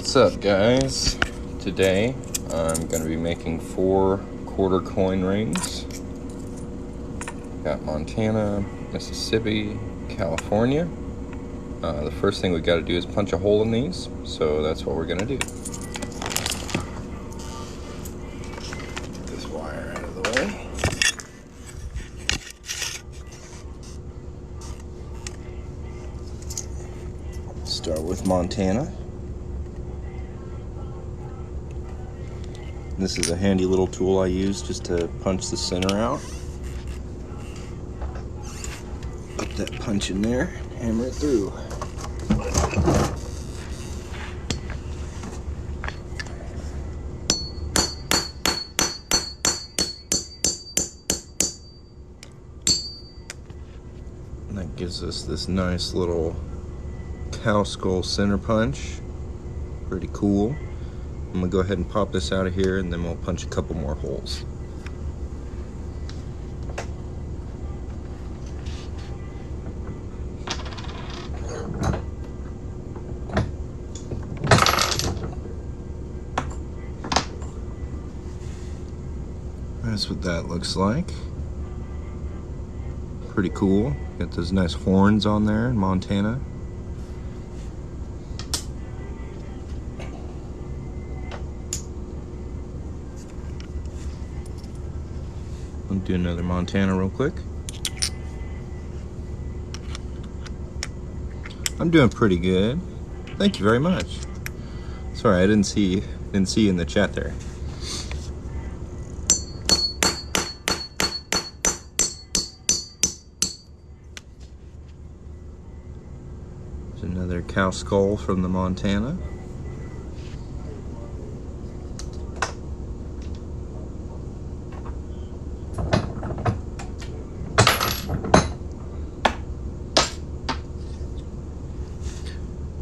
What's up, guys? Today I'm going to be making 4 quarter coin rings. Got Montana, Mississippi, California. The first thing we got to do is punch a hole in these, so that's what we're going to do. Get this wire out of the way. Start with Montana. This is a handy little tool I use just to punch the center out. Put that punch in there, hammer it through. And that gives us this nice little cow skull center punch. Pretty cool. I'm gonna go ahead and pop this out of here, and then we'll punch a couple more holes. That's what that looks like. Pretty cool. Got those nice horns on there in Montana. I'll do another Montana real quick. I'm doing pretty good. Thank you very much. Sorry, I didn't see you in the chat there. There's another cow skull from the Montana.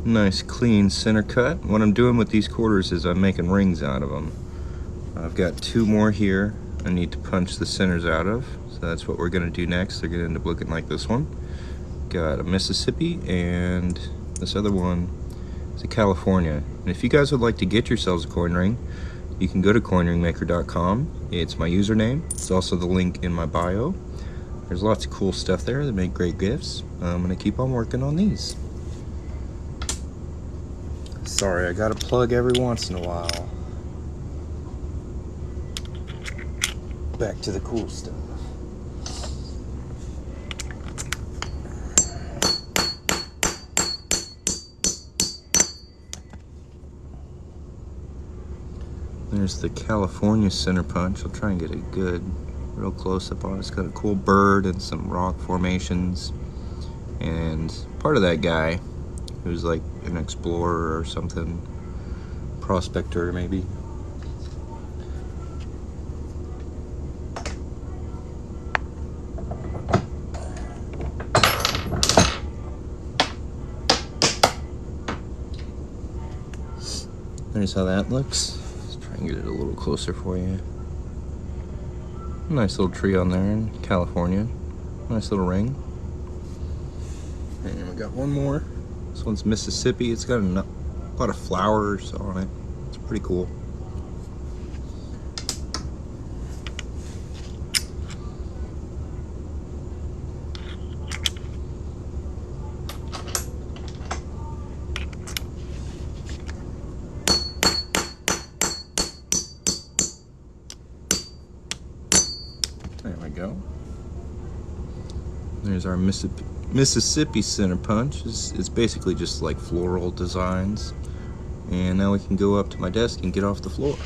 Nice clean center cut. What I'm doing with these quarters is I'm making rings out of them. I've got 2 more here I need to punch the centers out of, so that's what we're going to do next. They're going to end up looking like this one. Got a Mississippi, and this other one is a California. And if you guys would like to get yourselves a coin ring, you can go to coinringmaker.com. It's my username. It's also the link in my bio. There's lots of cool stuff there that make great gifts. I'm going to keep on working on these. Sorry, I gotta plug every once in a while. Back to the cool stuff. There's the California center punch. I'll try and get a good, real close up on it. It's got a cool bird and some rock formations. And part of that guy, who's like an explorer or something, prospector maybe. There's how that looks. Let's try and get it a little closer for you. Nice little tree on there in California. Nice little ring. And we got one more. This one's Mississippi. It's got a lot of flowers on it. It's pretty cool. There we go. There's our Mississippi center punch. It's basically just like floral designs. And now we can go up to my desk and get off the floor.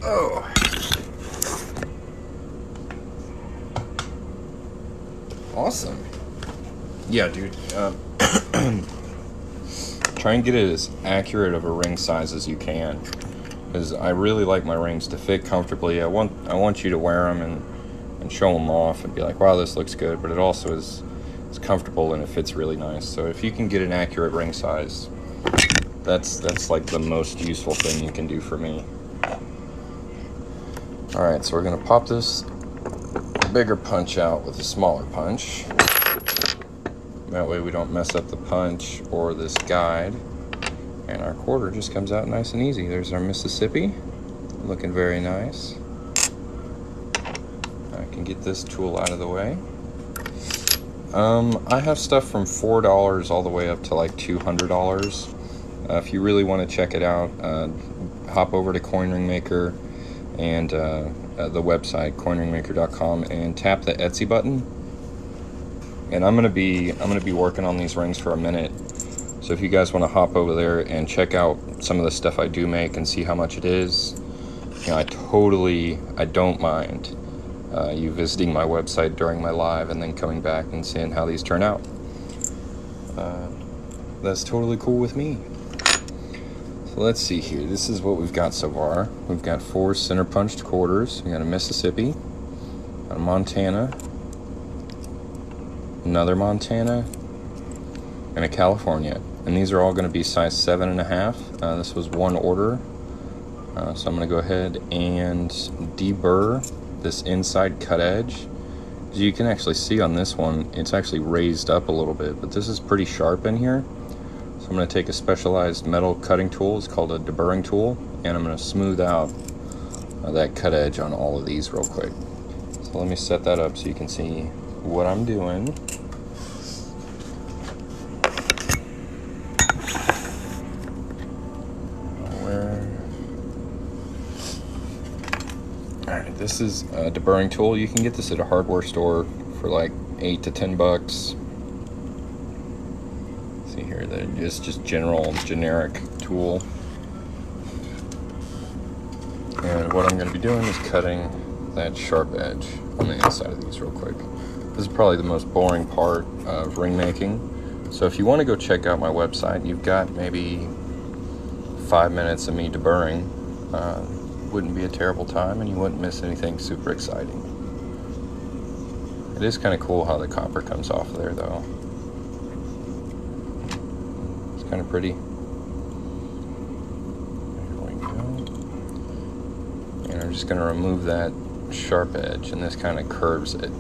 Oh. Awesome. Yeah, dude. Try and get it as accurate of a ring size as you can, because I really like my rings to fit comfortably. I want you to wear them and show them off and be like, wow, this looks good, but it also is comfortable and it fits really nice. So if you can get an accurate ring size, that's like the most useful thing you can do for me. Alright, so we're going to pop this bigger punch out with a smaller punch. That way we don't mess up the punch or this guide. And our quarter just comes out nice and easy. There's our Mississippi, looking very nice. I can get this tool out of the way. I have stuff from $4 all the way up to like $200. If you really want to check it out, hop over to Coin Ring Maker and the website coinringmaker.com and tap the Etsy button. And I'm gonna be working on these rings for a minute. So if you guys want to hop over there and check out some of the stuff I do make and see how much it is, you know, I don't mind you visiting my website during my live and then coming back and seeing how these turn out. That's totally cool with me. So let's see here. This is what we've got so far. We've got 4 center punched quarters. We got a Mississippi, a Montana, another Montana, and a California. And these are all going to be size 7.5. This was one order. So I'm going to go ahead and deburr this inside cut edge. As you can actually see on this one, it's actually raised up a little bit, but this is pretty sharp in here. So I'm going to take a specialized metal cutting tool. It's called a deburring tool, and I'm going to smooth out that cut edge on all of these real quick. So let me set that up so you can see what I'm doing. Alright, this is a deburring tool. You can get this at a hardware store for like $8 to $10. See here, they're just generic tool. And what I'm going to be doing is cutting that sharp edge on the inside of these real quick. This is probably the most boring part of ring making. So if you want to go check out my website, you've got maybe 5 minutes of me deburring. Wouldn't be a terrible time, and you wouldn't miss anything super exciting. It is kind of cool how the copper comes off there, though. It's kind of pretty. There we go. And I'm just going to remove that sharp edge, and this kind of curves it.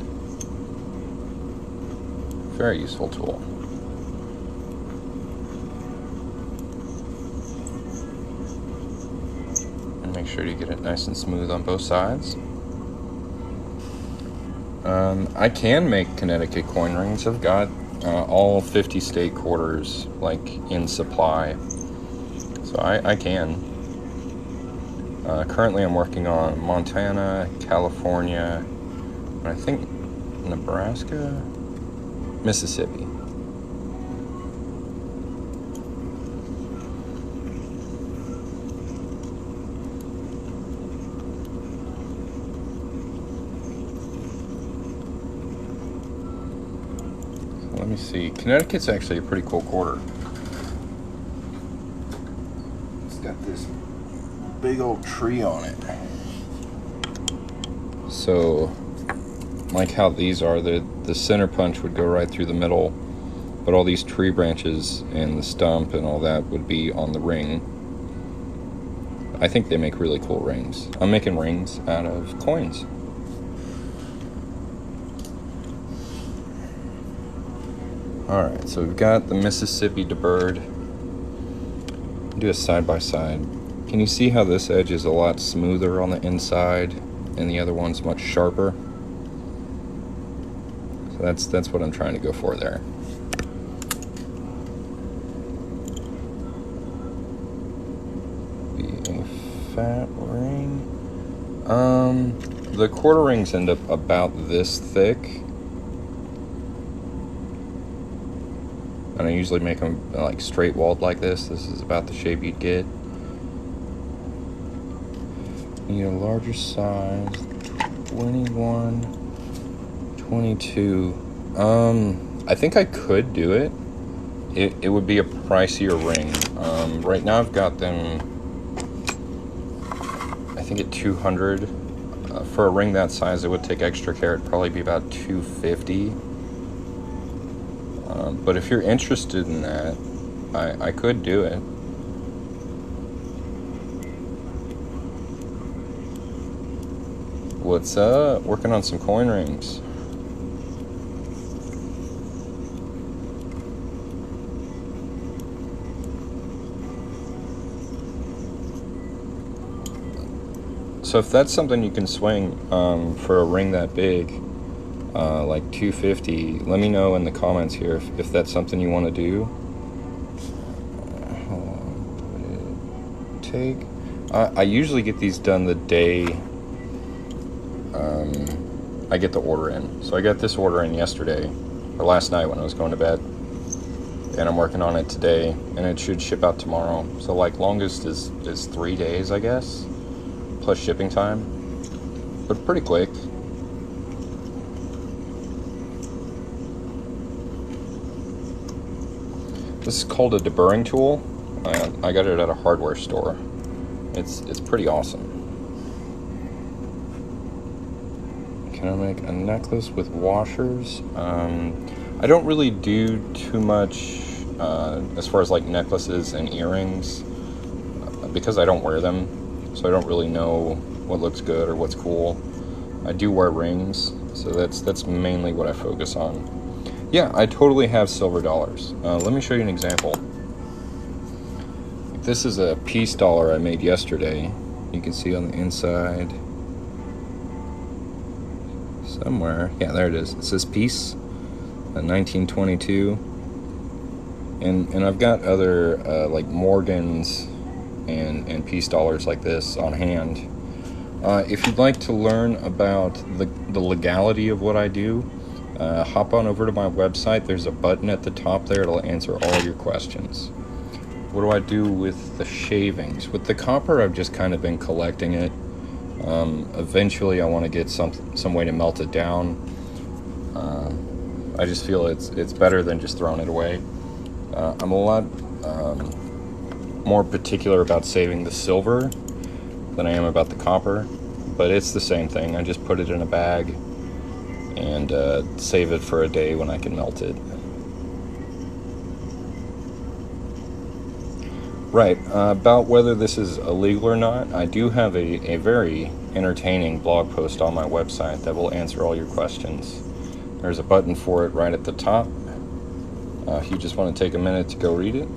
Very useful tool. Make sure you get it nice and smooth on both sides. I can make Connecticut coin rings. I've got all 50 state quarters like in supply, so I can. Currently I'm working on Montana, California, and I think Nebraska, Mississippi. Let me see. Connecticut's actually a pretty cool quarter. It's got this big old tree on it. So, like how these are, the center punch would go right through the middle, but all these tree branches and the stump and all that would be on the ring. I think they make really cool rings. I'm making rings out of coins. Alright, so we've got the Mississippi deburred. Do a side by side. Can you see how this edge is a lot smoother on the inside and the other one's much sharper? So that's what I'm trying to go for there. Be a fat ring. The quarter rings end up about this thick. And I usually make them like straight walled like this. This is about the shape you'd get. You need a larger size, 21, 22. I think I could do it. It would be a pricier ring. Right now I've got them, I think at 200. For a ring that size, it would take extra care. It'd probably be about 250. But if you're interested in that, I could do it. What's up? Working on some coin rings. So if that's something you can swing for a ring that big, like 250, let me know in the comments here if that's something you want to do. How long would it take? I usually get these done the day I get the order in. So I got this order in yesterday, or last night when I was going to bed, and I'm working on it today, and it should ship out tomorrow. So like longest is 3 days, I guess, plus shipping time, but pretty quick. This is called a deburring tool. I got it at a hardware store. It's pretty awesome. Can I make a necklace with washers? I don't really do too much as far as like necklaces and earrings because I don't wear them, so I don't really know what looks good or what's cool. I do wear rings, so that's mainly what I focus on. Yeah, I totally have silver dollars. Let me show you an example. This is a piece dollar I made yesterday. You can see on the inside somewhere. Yeah, there it is. It says piece, 1922. And I've got other like Morgans and piece dollars like this on hand. If you'd like to learn about the legality of what I do, hop on over to my website. There's a button at the top there. It'll answer all your questions. What do I do with the shavings? With the copper, I've just kind of been collecting it. Eventually, I want to get some way to melt it down. I just feel it's better than just throwing it away. I'm a lot more particular about saving the silver than I am about the copper, but it's the same thing. I just put it in a bag and save it for a day when I can melt it. Right, about whether this is illegal or not, I do have a very entertaining blog post on my website that will answer all your questions. There's a button for it right at the top. If you just want to take a minute to go read it.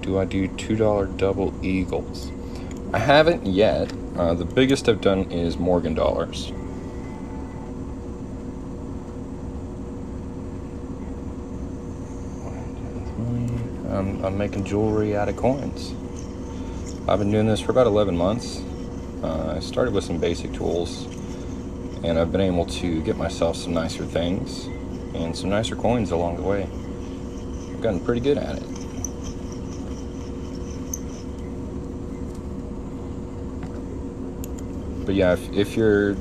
Do I do $2 double eagles? I haven't yet. The biggest I've done is Morgan dollars. I'm making jewelry out of coins. I've been doing this for about 11 months. I started with some basic tools, and I've been able to get myself some nicer things and some nicer coins along the way. I've gotten pretty good at it. But yeah, if you're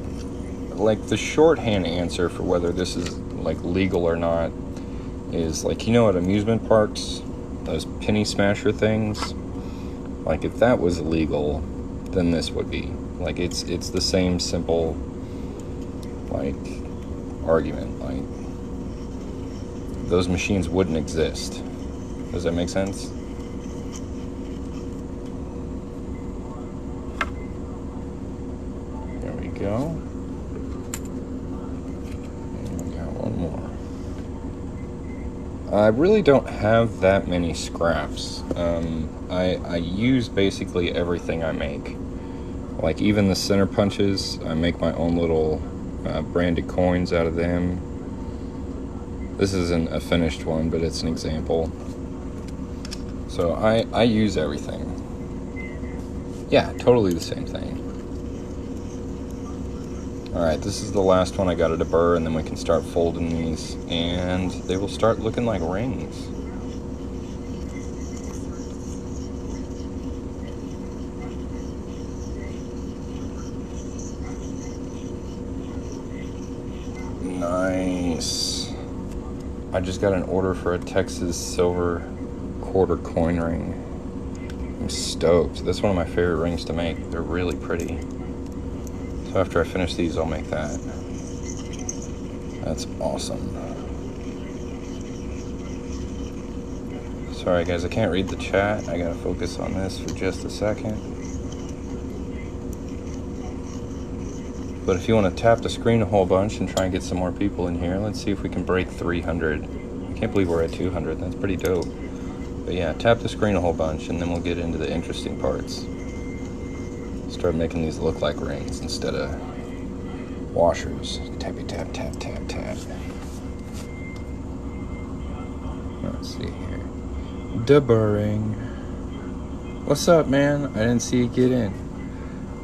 like, the shorthand answer for whether this is like legal or not is like, you know, at amusement parks, those penny smasher things, like if that was illegal, then this would be. Like it's the same simple like argument. Like those machines wouldn't exist. Does that make sense? There we go. And we got one more. I really don't have that many scraps. I use basically everything I make. Like even the center punches, I make my own little branded coins out of them. This isn't a finished one, but it's an example. So I use everything. Yeah, totally the same thing. Alright, this is the last one. I got a deburr, and then we can start folding these, and they will start looking like rings. Nice. I just got an order for a Texas silver quarter coin ring. I'm stoked. That's one of my favorite rings to make. They're really pretty. So after I finish these, I'll make that. That's awesome. Sorry guys, I can't read the chat. I gotta focus on this for just a second. But if you want to tap the screen a whole bunch and try and get some more people in here, let's see if we can break 300. I can't believe we're at 200. That's pretty dope. But yeah, tap the screen a whole bunch and then we'll get into the interesting parts. Let's start making these look like rings instead of washers. Tappy tap, tap, tap, tap. Let's see here. Deburring. What's up, man? I didn't see you get in.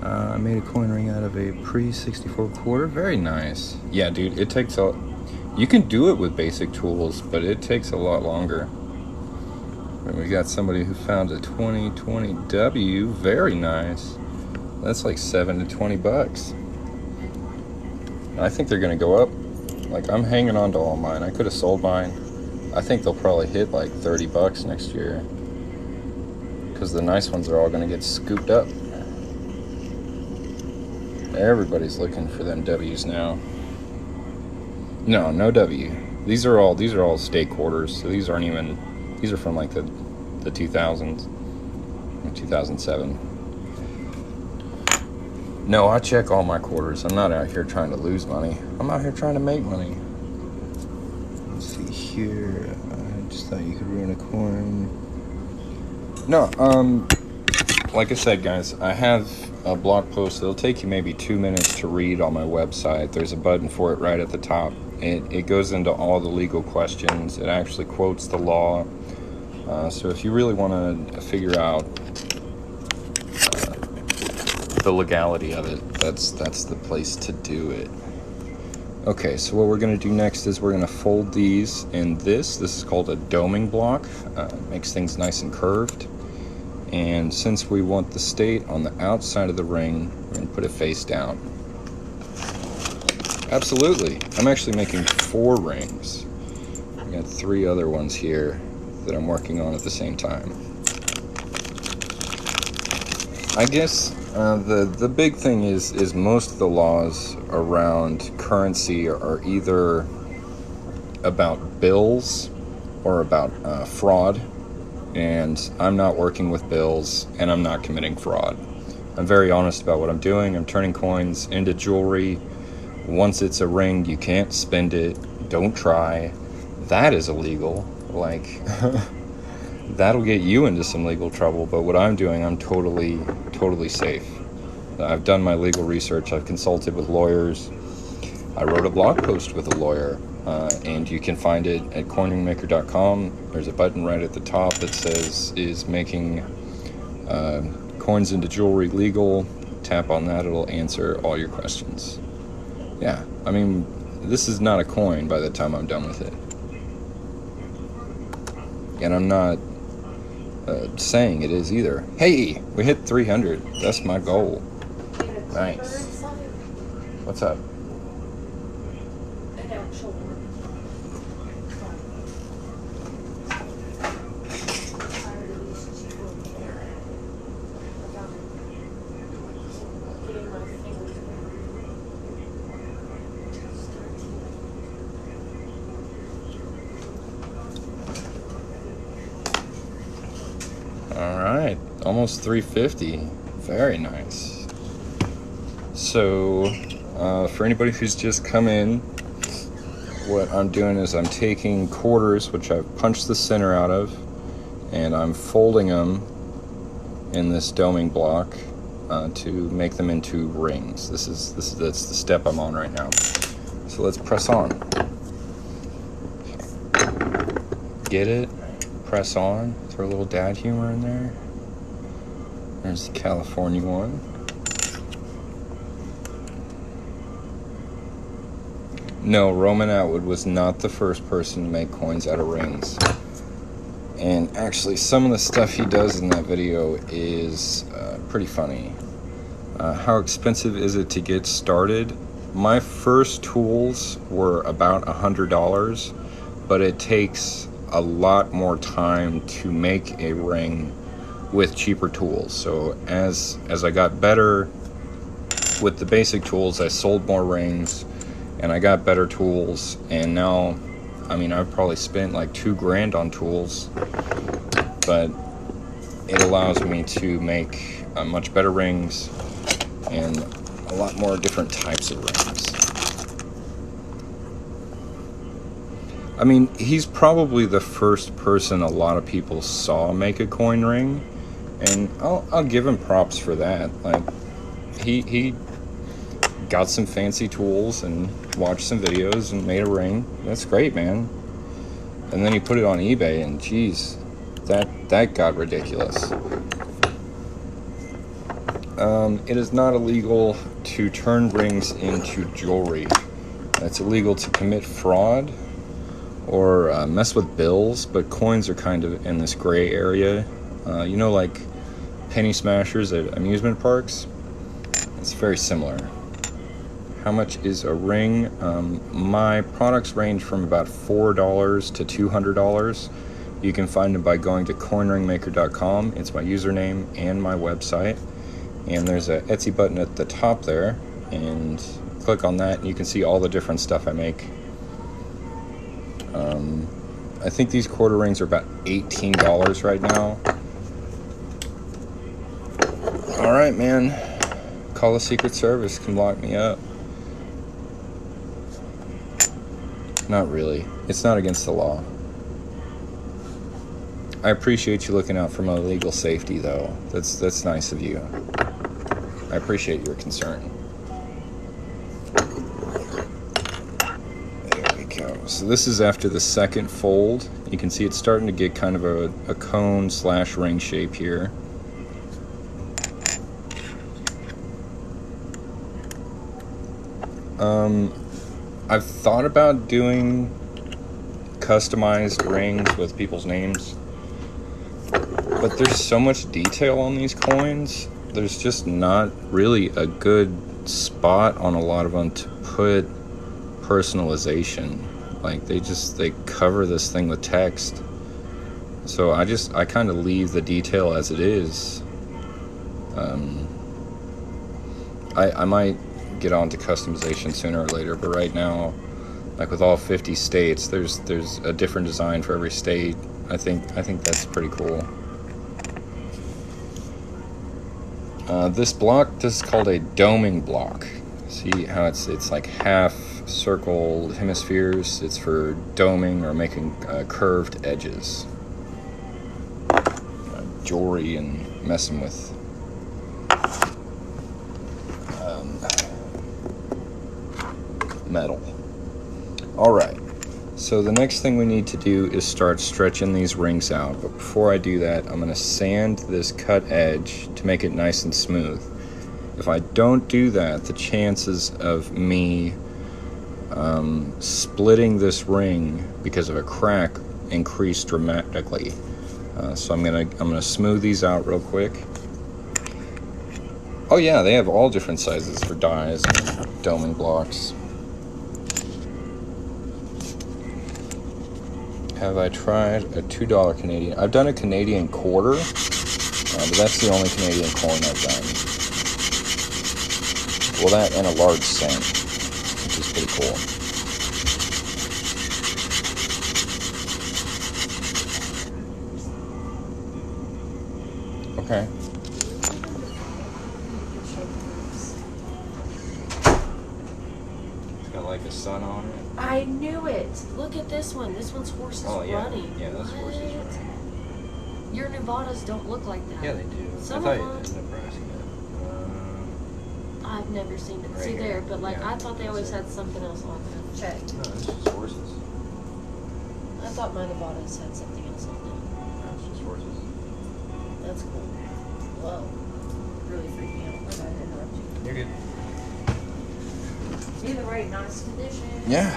I made a coin ring out of a pre-64 quarter. Very nice. Yeah, dude, it takes a... You can do it with basic tools, but it takes a lot longer. And we got somebody who found a 2020W. Very nice. That's like $7 to $20. I think they're gonna go up. Like, I'm hanging on to all mine. I could have sold mine. I think they'll probably hit like $30 next year, because the nice ones are all gonna get scooped up. Everybody's looking for them W's now. No W. These are all state quarters. So these aren't even. These are from like the 2000s, 2007. No, I check all my quarters. I'm not out here trying to lose money. I'm out here trying to make money. Let's see here. I just thought you could ruin a coin. No, like I said, guys, I have a blog post. It'll take you maybe 2 minutes to read on my website. There's a button for it right at the top. It goes into all the legal questions. It actually quotes the law. So if you really want to figure out the legality of it, that's the place to do it. Okay, so what we're going to do next is we're going to fold these in this. This is called a doming block. Makes things nice and curved. And since we want the state on the outside of the ring, we're going to put it face down. Absolutely. I'm actually making 4 rings. I got 3 other ones here that I'm working on at the same time. I guess the big thing is most of the laws around currency are either about bills or about fraud, and I'm not working with bills and I'm not committing fraud. I'm very honest about what I'm doing. I'm turning coins into jewelry. Once it's a ring, you can't spend it. Don't try. That is illegal. Like, that'll get you into some legal trouble. But what I'm doing, I'm totally safe. I've done my legal research. I've consulted with lawyers. I wrote a blog post with a lawyer, and you can find it at coinringmaker.com. There's a button right at the top that says, is making coins into jewelry legal? Tap on that. It'll answer all your questions. Yeah, I mean, this is not a coin by the time I'm done with it. And I'm not saying it is either. Hey, we hit 300. That's my goal. Nice. What's up? All right, almost 350. Very nice. So, for anybody who's just come in, what I'm doing is I'm taking quarters, which I've punched the center out of, and I'm folding them in this doming block to make them into rings. That's the step I'm on right now. So let's press on. Get it? Press on. Throw a little dad humor in there. There's the California one. No, Roman Atwood was not the first person to make coins out of rings. And actually, some of the stuff he does in that video is pretty funny. How expensive is it to get started? My first tools were about $100, but it takes a lot more time to make a ring with cheaper tools. So as I got better with the basic tools, I sold more rings and I got better tools, and now, I mean, I've probably spent like $2,000 on tools, but it allows me to make much better rings and a lot more different types of rings. I mean, he's probably the first person a lot of people saw make a coin ring, and I'll give him props for that. Like, he got some fancy tools and watched some videos and made a ring. That's great, man. And then he put it on eBay, and geez, that got ridiculous. It is not illegal to turn rings into jewelry. It's illegal to commit fraud or mess with bills, but coins are kind of in this gray area. You know, like penny smashers at amusement parks? It's very similar. How much is a ring? My products range from about $4 to $200. You can find them by going to coinringmaker.com. It's my username and my website. And there's a Etsy button at the top there, and click on that and you can see all the different stuff I make. I think these quarter rings are about $18 right now. All right, man. Call the Secret Service, come lock me up. Not really. It's not against the law. I appreciate you looking out for my legal safety, though. That's nice of you. I appreciate your concern. There we go. So this is after the second fold. You can see it's starting to get kind of a cone / ring shape here. I've thought about doing customized rings with people's names, but there's so much detail on these coins. There's just not really a good spot on a lot of them to put personalization. Like they cover this thing with text. So I kind of leave the detail as it is. I might get on to customization sooner or later, but right now, like with all 50 states, there's a different design for every state. I think that's pretty cool. This is called a doming block. See how it's like half circle hemispheres. It's for doming or making curved edges. Jewelry and messing with metal. All right, so the next thing we need to do is start stretching these rings out, but before I do that, I'm going to sand this cut edge to make it nice and smooth. If I don't do that, the chances of me splitting this ring because of a crack increase dramatically. So I'm gonna smooth these out real quick. Oh yeah, they have all different sizes for dies and doming blocks. Have I tried a $2 Canadian? I've done a Canadian quarter, but that's the only Canadian coin I've done. Well, that and a large cent, which is pretty cool. Okay. It's got like a sun on it. I knew it. Look at this one. This one's horses running. Yeah, that's horses running. Your Nevadas don't look like that. Yeah, they do. Some I of thought them. you did Nebraska. I've never seen it. Right See here. there, but like Yeah, I thought they always that's it. had something else on them. Check. No, it's just horses. I thought my Nevadas had something else on them. No, it's just horses. That's cool. Whoa. Really freaked me out. I gotta interrupt you. You're good. Either way, nice condition. Yeah.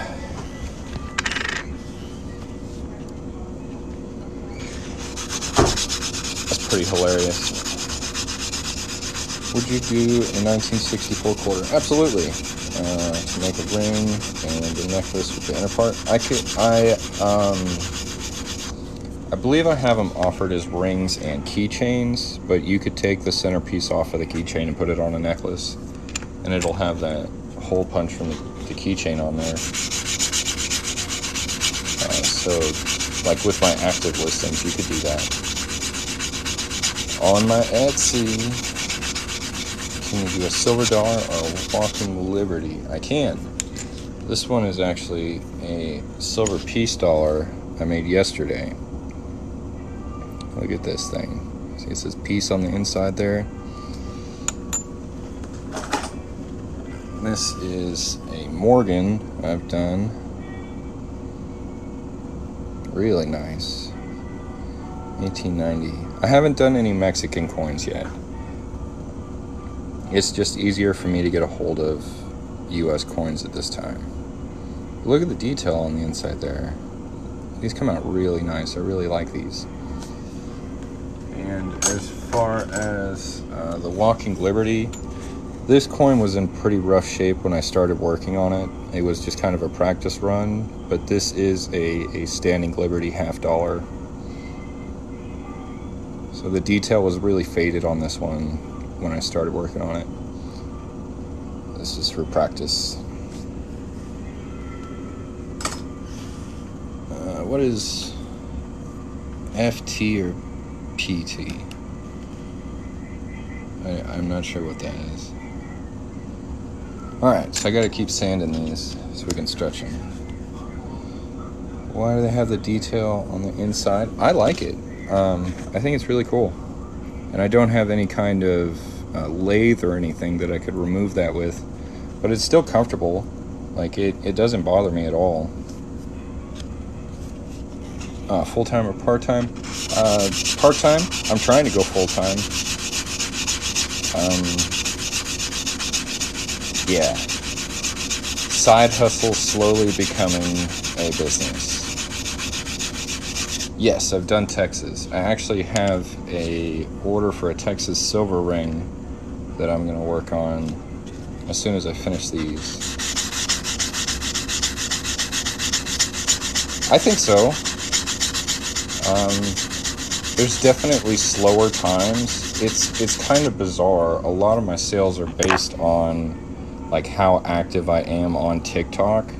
That's pretty hilarious. Would you do a 1964 quarter? Absolutely. To make a ring and a necklace with the inner part. I believe I have them offered as rings and keychains, but you could take the centerpiece off of the keychain and put it on a necklace, and it'll have that hole punch from the keychain on there. So, like with my active listings, you could do that. On my Etsy, can you do a silver dollar or a walking liberty? I can. This one is actually a silver piece dollar I made yesterday. Look at this thing. See, it says peace on the inside there. This is a Morgan I've done. Really nice. 1890. I haven't done any Mexican coins yet. It's just easier for me to get a hold of US coins at this time. Look at the detail on the inside there. These come out really nice. I really like these. And as far as the Walking Liberty, this coin was in pretty rough shape when I started working on it. It was just kind of a practice run, but this is a Standing Liberty $50. So the detail was really faded on this one when I started working on it. This is for practice. What is FT or PT? I'm not sure what that is. Alright, so I gotta keep sanding these so we can stretch them. Why do they have the detail on the inside? I like it. I think it's really cool. And I don't have any kind of lathe or anything that I could remove that with. But it's still comfortable. Like, it doesn't bother me at all. Full-time or part-time? Part-time. I'm trying to go full-time. Yeah. Side hustle slowly becoming a business. Yes, I've done Texas. I actually have a order for a Texas silver ring that I'm going to work on as soon as I finish these. I think so. There's definitely slower times. It's kind of bizarre. A lot of my sales are based on like how active I am on TikTok.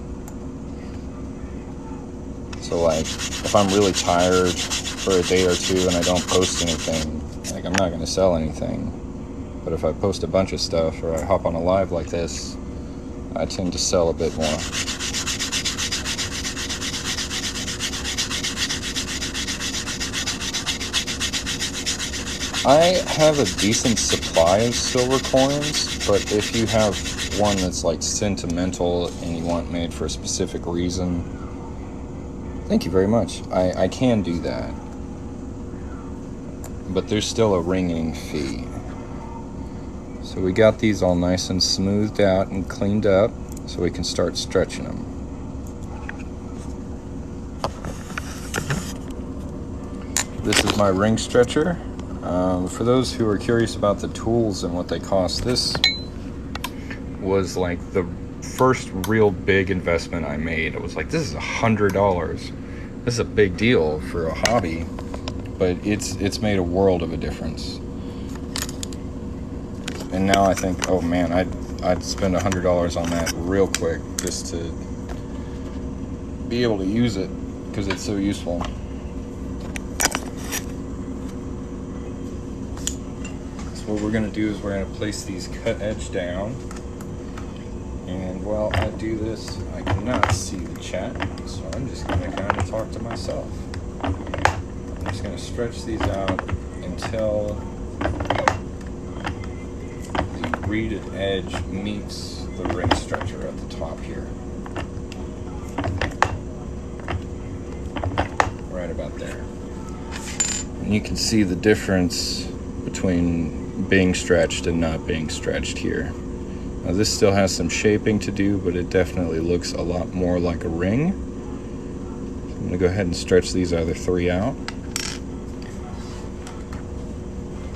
So like if I'm really tired for a day or two and I don't post anything, like I'm not going to sell anything. But if I post a bunch of stuff or I hop on a live like this, I tend to sell a bit more. I have a decent supply of silver coins, but if you have one that's like sentimental and you want made for a specific reason, thank you very much. I can do that. But there's still a ringing fee. So we got these all nice and smoothed out and cleaned up so we can start stretching them. This is my ring stretcher. For those who are curious about the tools and what they cost, this was like the first real big investment I made. I was like, this is $100. This is a big deal for a hobby, but it's made a world of a difference. And now I think, oh man, I'd spend $100 on that real quick just to be able to use it because it's so useful. So what we're going to do is we're going to place these cut edge down. And while I do this, I cannot see the chat, so I'm just going to kind of talk to myself. I'm just going to stretch these out until the reeded edge meets the ring stretcher at the top here. Right about there. And you can see the difference between being stretched and not being stretched here. Now this still has some shaping to do, but it definitely looks a lot more like a ring. So I'm going to go ahead and stretch these other three out.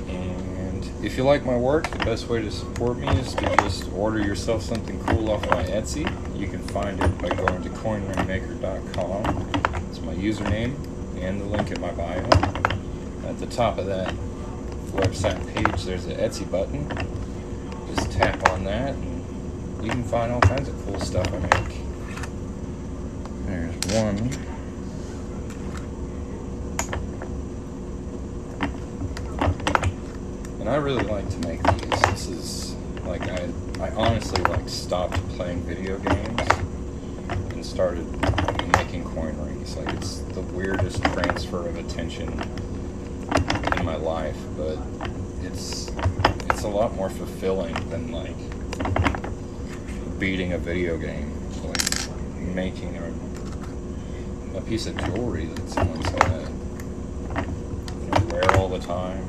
And if you like my work, the best way to support me is to just order yourself something cool off my Etsy. You can find it by going to coinringmaker.com. It's my username and the link in my bio. At the top of that website page, there's an Etsy button. Just tap on that and you can find all kinds of cool stuff I make. There's one. And I really like to make these. This is like I honestly like stopped playing video games and started making coin rings. Like it's the weirdest transfer of attention in my life, but it's a lot more fulfilling than like beating a video game, like making a piece of jewelry that someone's gonna, you know, wear all the time.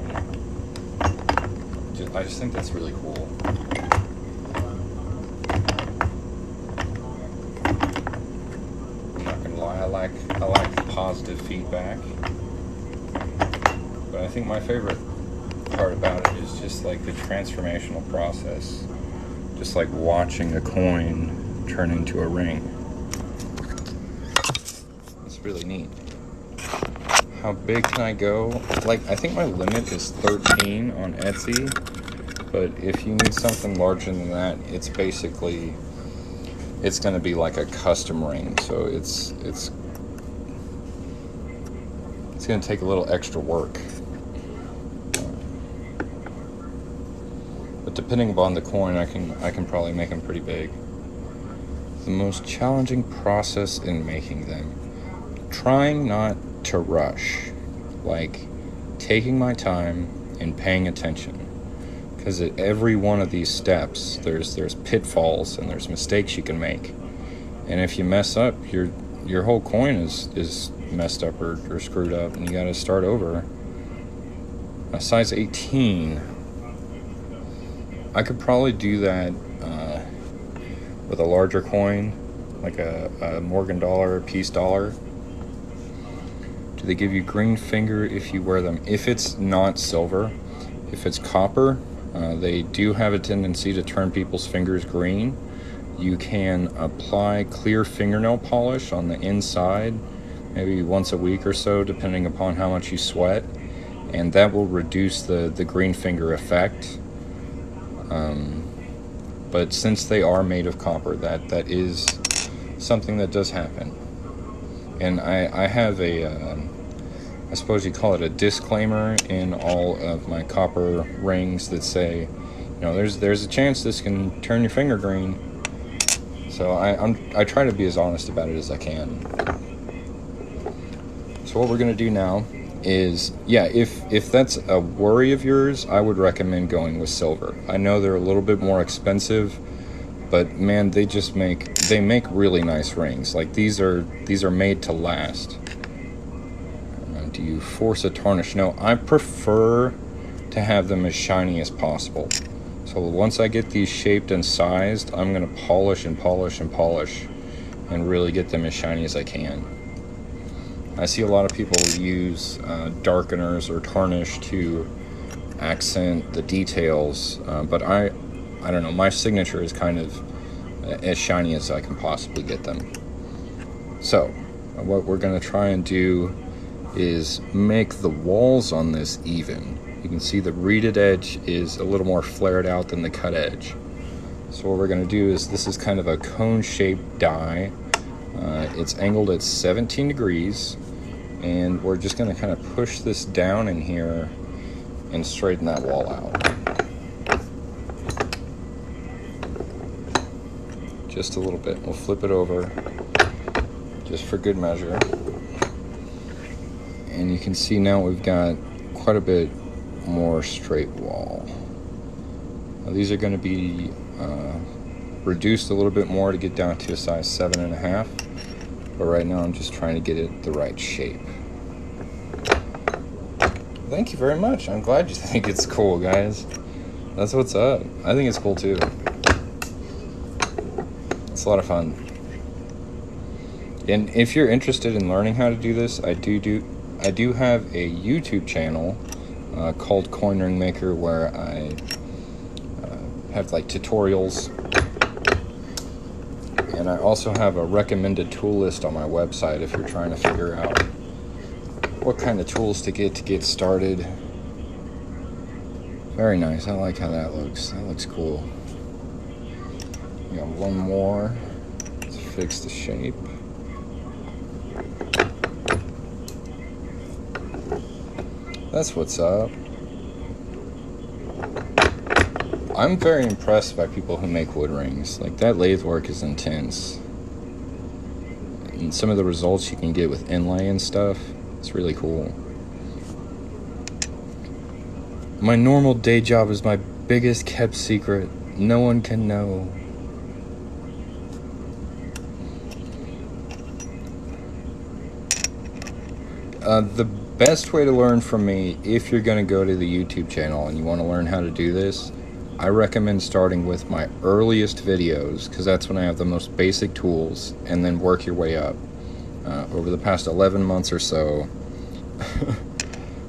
I just think that's really cool. I'm not gonna lie, I like positive feedback, but I think my favorite part about it is just like the transformational process, just like watching a coin turn into a ring. It's really neat. How big can I go? Like, I think my limit is 13 on Etsy, but if you need something larger than that, it's basically, it's going to be like a custom ring, so it's going to take a little extra work. But depending upon the coin, I can probably make them pretty big. The most challenging process in making them, trying not to rush, like taking my time and paying attention, because at every one of these steps there's pitfalls and there's mistakes you can make, and if you mess up, your whole coin is messed up or screwed up, and you got to start over. A size 18, I could probably do that with a larger coin, like a Morgan dollar, piece dollar. Do they give you green finger if you wear them? If it's not silver, if it's copper, they do have a tendency to turn people's fingers green. You can apply clear fingernail polish on the inside, maybe once a week or so, depending upon how much you sweat, and that will reduce the green finger effect. But since they are made of copper, that is something that does happen. And I have I suppose you call it a disclaimer in all of my copper rings that say, you know, there's a chance this can turn your finger green. So I try to be as honest about it as I can. So what we're gonna do now is, yeah, if that's a worry of yours, I would recommend going with silver. I know they're a little bit more expensive, but man, they make really nice rings. Like these are made to last. Do you force a tarnish? No, I prefer to have them as shiny as possible. So once I get these shaped and sized, I'm gonna polish and polish and polish and really get them as shiny as I can. I see a lot of people use darkeners or tarnish to accent the details, but I don't know, my signature is kind of as shiny as I can possibly get them. So what we're going to try and do is make the walls on this even. You can see the reeded edge is a little more flared out than the cut edge. So what we're going to do is, this is kind of a cone-shaped die. It's angled at 17 degrees, and we're just going to kind of push this down in here and straighten that wall out. Just a little bit. We'll flip it over just for good measure. And you can see now we've got quite a bit more straight wall. Now these are going to be reduced a little bit more to get down to a size 7.5, but right now I'm just trying to get it the right shape. Thank you very much. I'm glad you think it's cool, guys. That's what's up. I think it's cool too. It's a lot of fun. And if you're interested in learning how to do this, I do have a YouTube channel called Coin Ring Maker, where I have like tutorials, and I also have a recommended tool list on my website if you're trying to figure out what kind of tools to get started. Very nice. I like how that looks. That looks cool. We got one more. Let's fix the shape. That's what's up. I'm very impressed by people who make wood rings. Like, that lathe work is intense. And some of the results you can get with inlay and stuff, it's really cool. My normal day job is my biggest kept secret. No one can know. The best way to learn from me, if you're going to go to the YouTube channel and you want to learn how to do this, I recommend starting with my earliest videos, because that's when I have the most basic tools, and then work your way up. Over the past 11 months or so,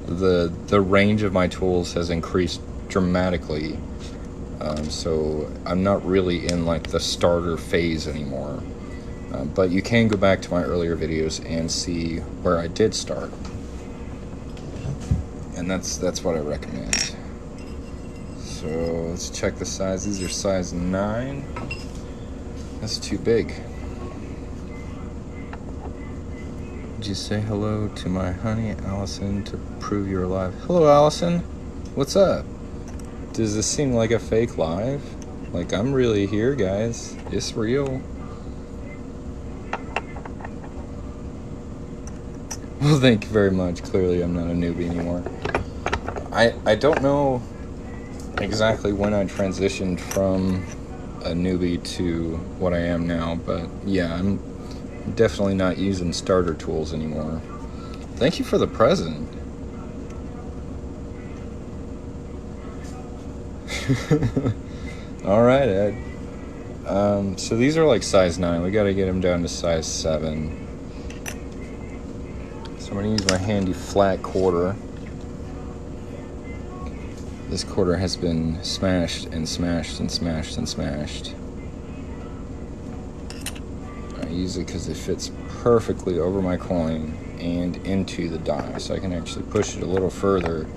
the range of my tools has increased dramatically. So I'm not really in like the starter phase anymore. But you can go back to my earlier videos and see where I did start. And that's what I recommend. So let's check the size. These are size 9. That's too big. Did you say hello to my honey Allison to prove you're alive? Hello, Allison. What's up? Does this seem like a fake live? Like, I'm really here, guys. It's real. Well, thank you very much. Clearly, I'm not a newbie anymore. I don't know exactly when I transitioned from a newbie to what I am now, but yeah, I'm definitely not using starter tools anymore. Thank you for the present. All right, Ed. So these are like size 9. We got to get them down to size 7. So I'm going to use my handy flat quarter. This quarter has been smashed and smashed and smashed and smashed. I use it because it fits perfectly over my coin and into the die, so I can actually push it a little further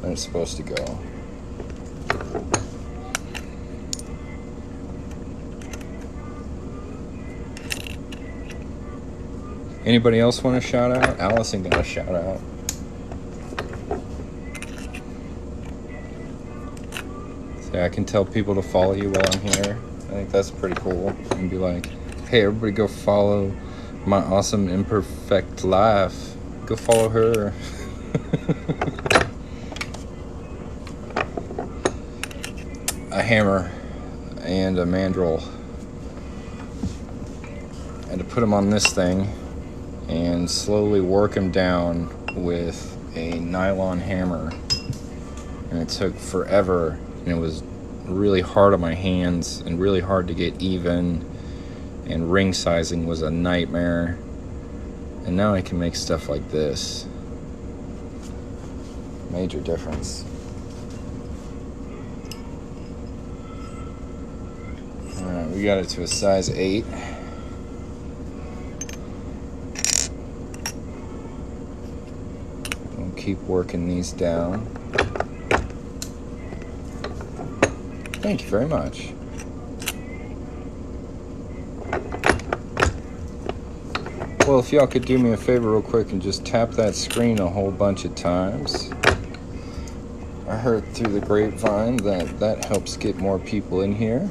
than it's supposed to go. Anybody else want a shout out? Allison got a shout out. So I can tell people to follow you while I'm here. I think that's pretty cool. And be like, hey, everybody go follow my awesome imperfect life. Go follow her. A hammer and a mandrel. And to put them on this thing and slowly work them down with a nylon hammer. And it took forever, and it was really hard on my hands and really hard to get even, and ring sizing was a nightmare. And now I can make stuff like this. Major difference. Alright, we got it to a size 8. We'll keep working these down. Thank you very much. Well, if y'all could do me a favor real quick and just tap that screen a whole bunch of times. I heard through the grapevine that helps get more people in here,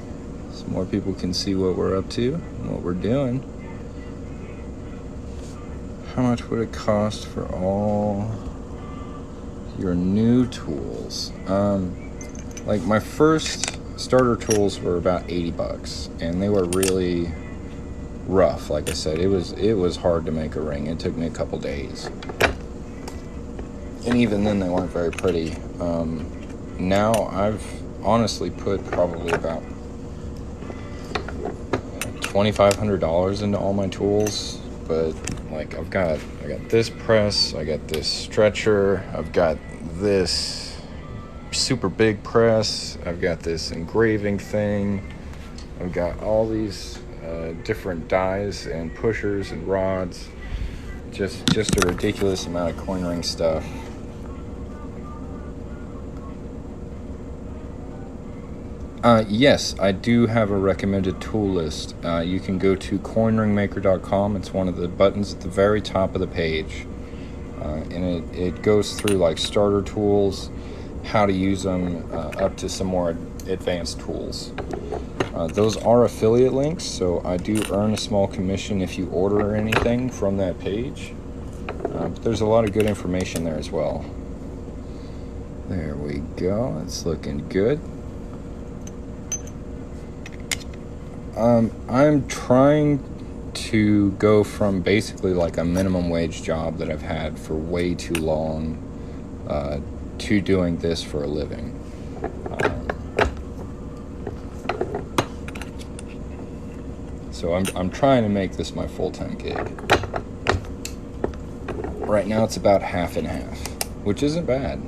so more people can see what we're up to and what we're doing. How much would it cost for all your new tools? Like my first starter tools were about 80 bucks, and they were really rough. Like I said, it was hard to make a ring. It took me a couple days, and even then they weren't very pretty. Now I've honestly put probably about $2,500 into all my tools, but like I got this press, I got this stretcher, I've got this super big press, I've got this engraving thing, I've got all these different dies and pushers and rods, just a ridiculous amount of coin ring stuff. Yes, I do have a recommended tool list. You can go to coinringmaker.com. It's one of the buttons at the very top of the page, and it goes through like starter tools, how to use them, up to some more advanced tools. Those are affiliate links, so I do earn a small commission if you order anything from that page. But there's a lot of good information there as well. There we go. It's looking good. I'm trying to go from basically like a minimum wage job that I've had for way too long to doing this for a living. So I'm trying to make this my full-time gig. Right now it's about half and half, which isn't bad.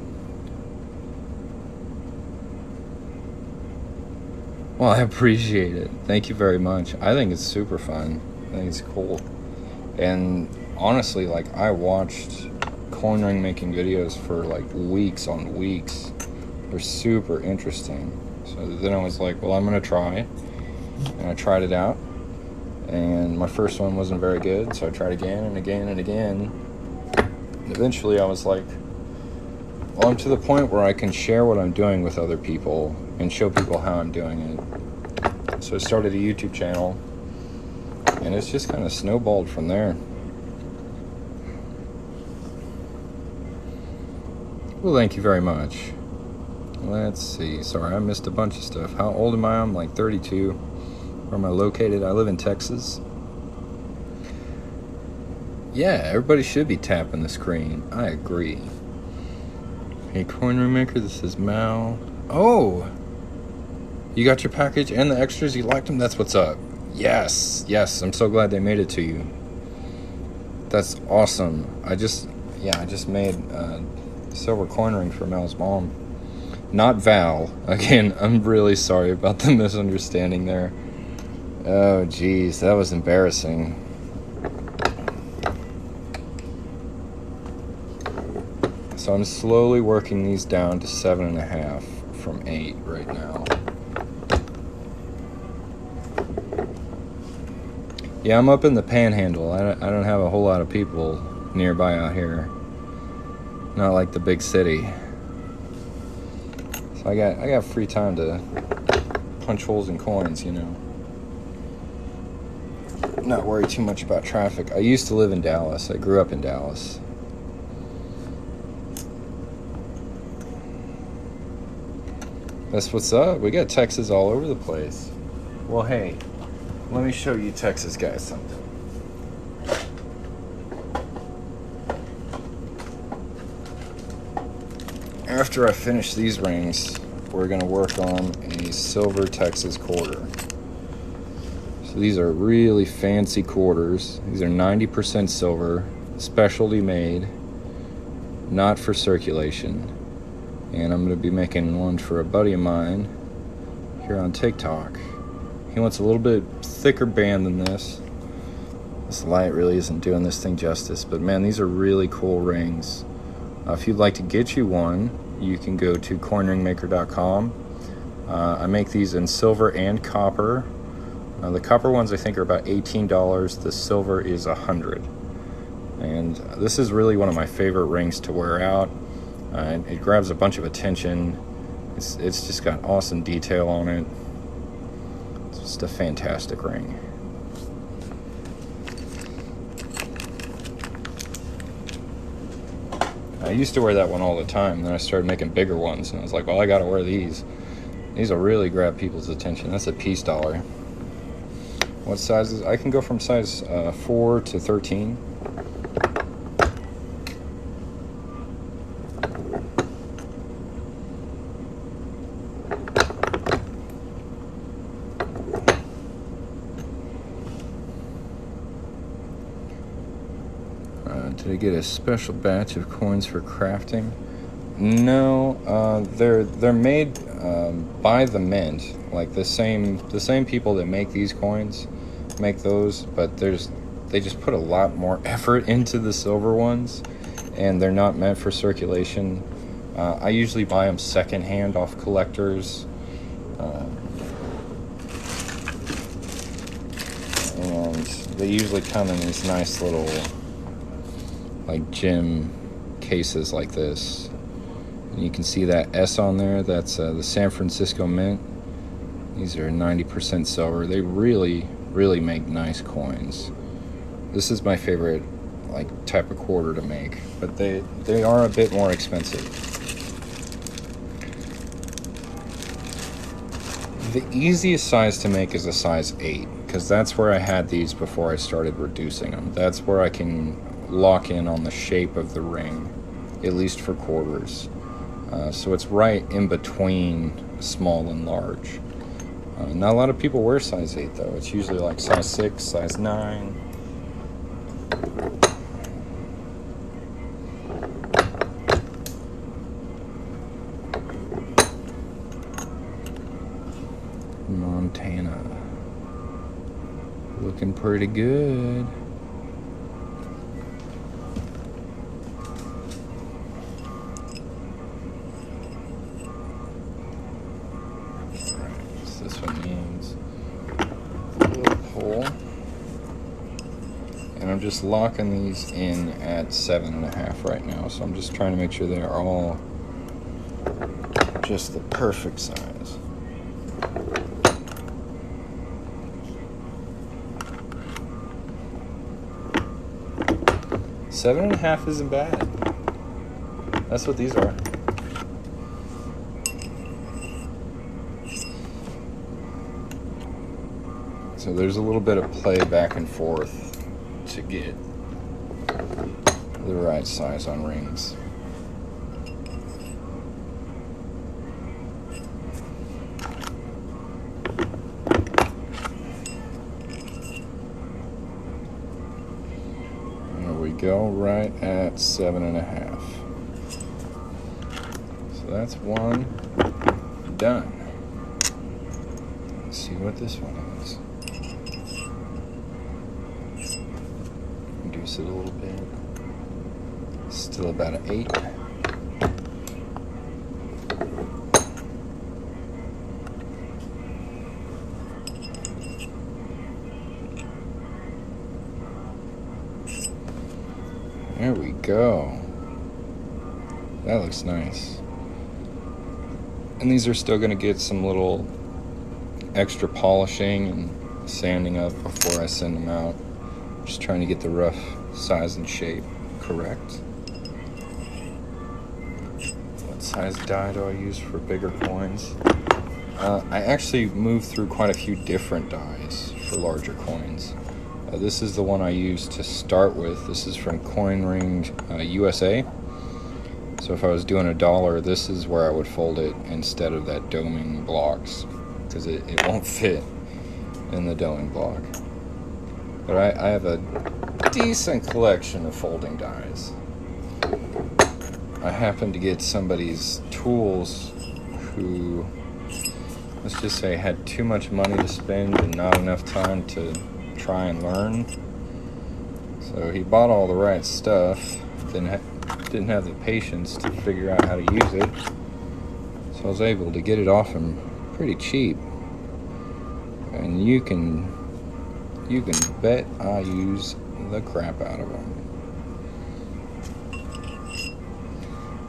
Well, I appreciate it. Thank you very much. I think it's super fun. I think it's cool. And honestly, like, I watched coin ring making videos for like weeks on weeks. They're super interesting. So then I was like, well, I'm gonna try. And I tried it out. And my first one wasn't very good, so I tried again and again and again. And eventually I was like, well, I'm to the point where I can share what I'm doing with other people and show people how I'm doing it. So I started a YouTube channel, and it's just kind of snowballed from there. Well, thank you very much. Let's see. Sorry, I missed a bunch of stuff. How old am I? I'm like 32. Where am I located? I live in Texas. Yeah, everybody should be tapping the screen. I agree. Hey, coin ring maker, this is Mal. Oh! You got your package and the extras? You liked them? That's what's up. Yes, yes, I'm so glad they made it to you. That's awesome. I just made a silver coin ring for Mal's mom. Not Val. Again, I'm really sorry about the misunderstanding there. Oh, geez, that was embarrassing. So I'm slowly working these down to 7.5 from 8 right now. Yeah, I'm up in the Panhandle. I don't have a whole lot of people nearby out here. Not like the big city. So I got free time to punch holes in coins, you know. Not worry too much about traffic. I used to live in Dallas. I grew up in Dallas. That's what's up. We got Texas all over the place. Well, hey, let me show you Texas guys something. After I finish these rings, we're gonna work on a silver Texas quarter. So these are really fancy quarters. These are 90% silver, specialty made, not for circulation. And I'm going to be making one for a buddy of mine here on TikTok. He wants a little bit thicker band than this. This light really isn't doing this thing justice, but man, these are really cool rings. If you'd like to get you one, you can go to coinringmaker.com. I make these in silver and copper. The copper ones I think are about $18. The silver is $100. And this is really one of my favorite rings to wear out. It grabs a bunch of attention. It's just got awesome detail on it. It's just a fantastic ring. I used to wear that one all the time, then I started making bigger ones, and I was like, well, I gotta wear these. These will really grab people's attention. That's a peace dollar. What sizes? I can go from size 4 to 13. Did I get a special batch of coins for crafting? No, they're made by the mint. Like the same people that make these coins make those, but they just put a lot more effort into the silver ones, and they're not meant for circulation. I usually buy them secondhand off collectors, and they usually come in these nice little like gem cases like this. And you can see that S on there. That's the San Francisco Mint. These are 90% silver. They really make nice coins. This is my favorite like type of quarter to make, but they are a bit more expensive. The easiest size to make is a size 8, because that's where I had these before I started reducing them. That's where I can lock in on the shape of the ring, at least for quarters. So it's right in between small and large. Not a lot of people wear size 8 though. It's usually like size 6, size 9. Montana. Looking pretty good. This one needs a little pull. And I'm just locking these in at 7.5 right now. So I'm just trying to make sure they're all just the perfect size. Seven and a half isn't bad. That's what these are. So there's a little bit of play back and forth to get the right size on rings. There we go, right at 7.5. So that's one done. Let's see what this one is. Reduce it a little bit. Still about an 8. There we go. That looks nice. And these are still going to get some little extra polishing and sanding up before I send them out. Just trying to get the rough size and shape correct. What size die do I use for bigger coins? I actually moved through quite a few different dies for larger coins. This is the one I used to start with. This is from Coin Ring USA. So if I was doing $1, this is where I would fold it instead of that doming blocks, because it won't fit in the doming block. But I have a decent collection of folding dies. I happened to get somebody's tools who, let's just say, had too much money to spend and not enough time to try and learn. So he bought all the right stuff, didn't have the patience to figure out how to use it. So I was able to get it off him pretty cheap. And you can bet I use the crap out of them.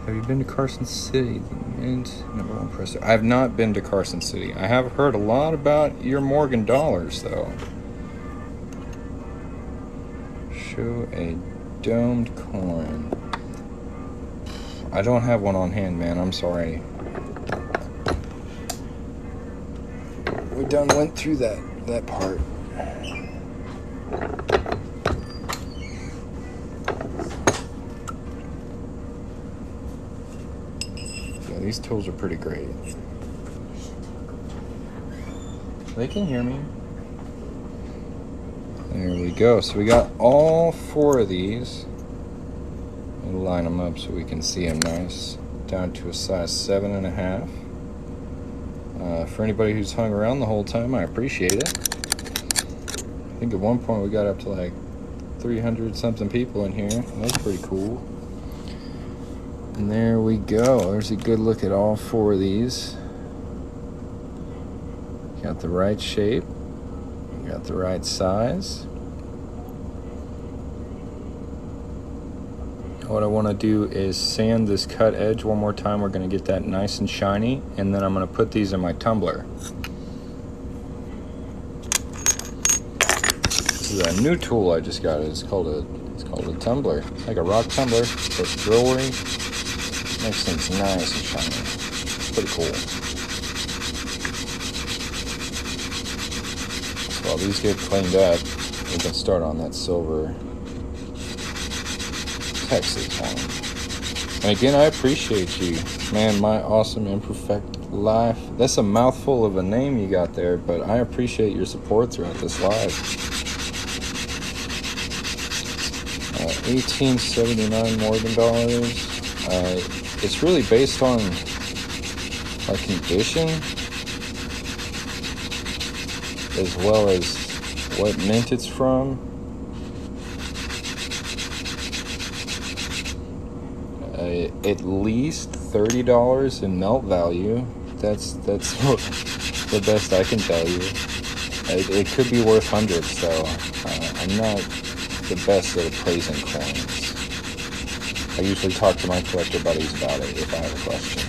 Have you been to Carson City? The mint #1 presser. I have not been to Carson City. I have heard a lot about your Morgan dollars, though. Show a domed coin. I don't have one on hand, man. I'm sorry. We done went through that part. Yeah, these tools are pretty great. They can hear me. There we go. So we got all 4 of these. We'll line them up so we can see them nice. Down to a size 7.5. For anybody who's hung around the whole time, I appreciate it. I think at one point we got up to like 300 something people in here. That's pretty cool. And there we go. There's a good look at all 4 of these. Got the right shape. Got the right size. What I want to do is sand this cut edge one more time. We're going to get that nice and shiny, and then I'm going to put these in my tumbler. This is a new tool I just got. It's called a tumbler. It's like a rock tumbler for jewelry. Makes things nice and shiny. Pretty cool. So while these get cleaned up, we can start on that silver Texas one. And again, I appreciate you. Man, my awesome imperfect life. That's a mouthful of a name you got there, but I appreciate your support throughout this live. $18.79 Morgan dollars. It's really based on like condition as well as what mint it's from. At least $30 in melt value. That's the best I can tell you. It could be worth hundreds, though. I'm not the best at appraising coins. I usually talk to my collector buddies about it if I have a question.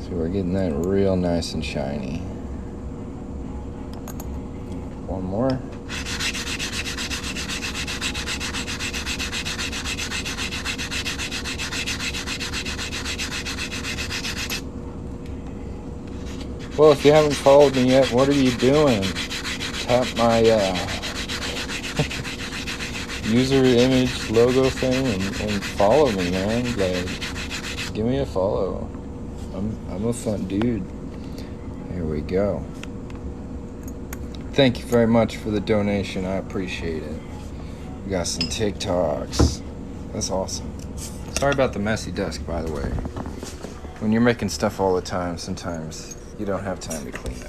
So we're getting that real nice and shiny. One more. Well, if you haven't followed me yet, what are you doing? Tap my user image logo thing and follow me, man. Like, give me a follow. I'm a fun dude. Here we go. Thank you very much for the donation. I appreciate it. We got some TikToks. That's awesome. Sorry about the messy desk, by the way. When you're making stuff all the time, sometimes you don't have time to clean up.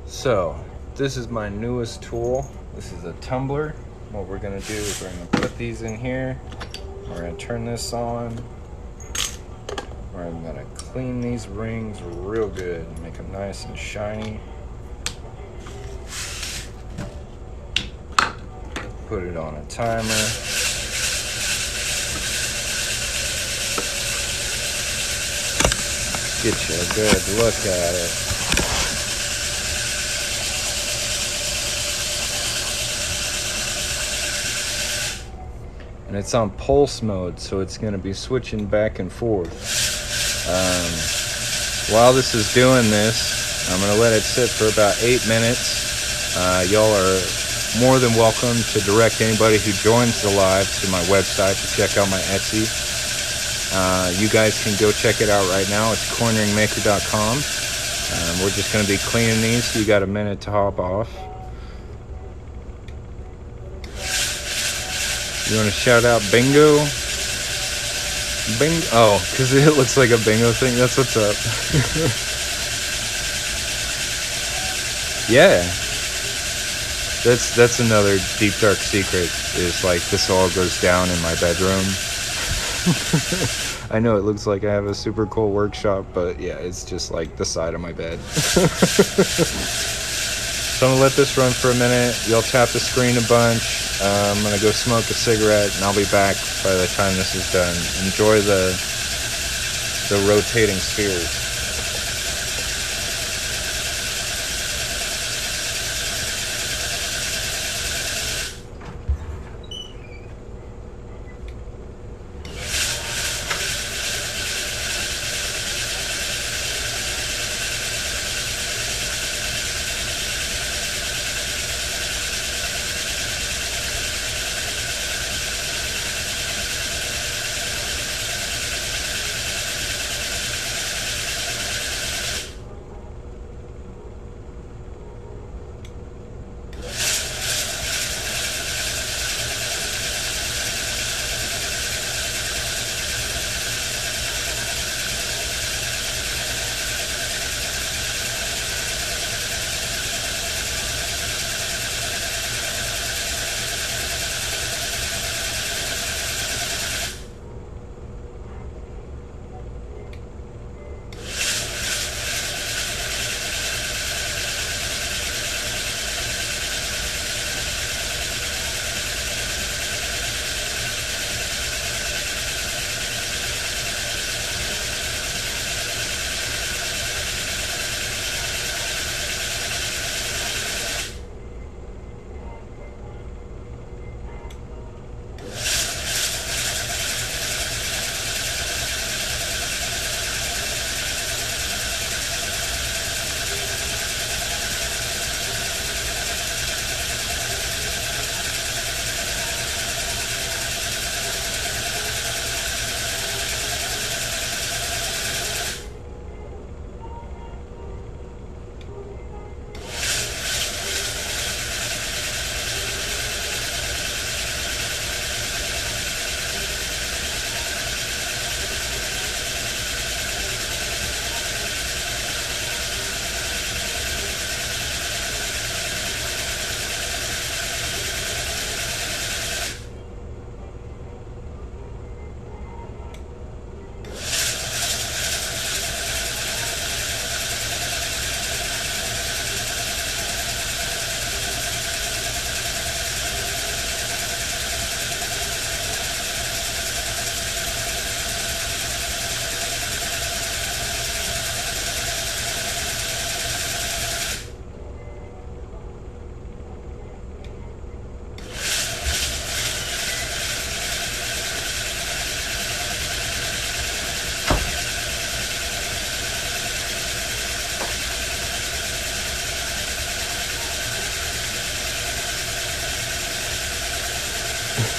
So, this is my newest tool. This is a tumbler. What we're gonna do is we're gonna put these in here. We're gonna turn this on. I'm gonna clean these rings real good and make them nice and shiny. Put it on a timer. Get you a good look at it. And it's on pulse mode, so it's gonna be switching back and forth. While this is doing this, I'm going to let it sit for about 8 minutes. Y'all are more than welcome to direct anybody who joins the live to my website to check out my Etsy. You guys can go check it out right now. It's coinringmaker.com. We're just going to be cleaning these, so you got a minute to hop off. You want to shout out Bingo? Bingo. Oh, because it looks like a bingo thing. That's what's up. Yeah. That's another deep dark secret. Is like this all goes down in my bedroom. I know it looks like I have a super cool workshop, but yeah, it's just like the side of my bed. So I'm gonna let this run for a minute. You'll tap the screen a bunch. I'm gonna go smoke a cigarette, and I'll be back by the time this is done. Enjoy the rotating spheres.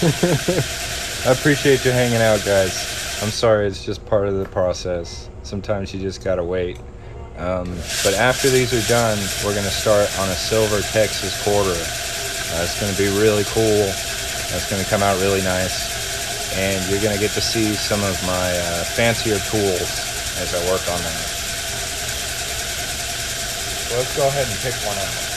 I appreciate you hanging out, guys. I'm sorry, it's just part of the process. Sometimes you just gotta wait. But after these are done, we're gonna start on a silver Texas quarter. It's gonna be really cool. It's gonna come out really nice. And you're gonna get to see some of my fancier tools as I work on that. So let's go ahead and pick one out.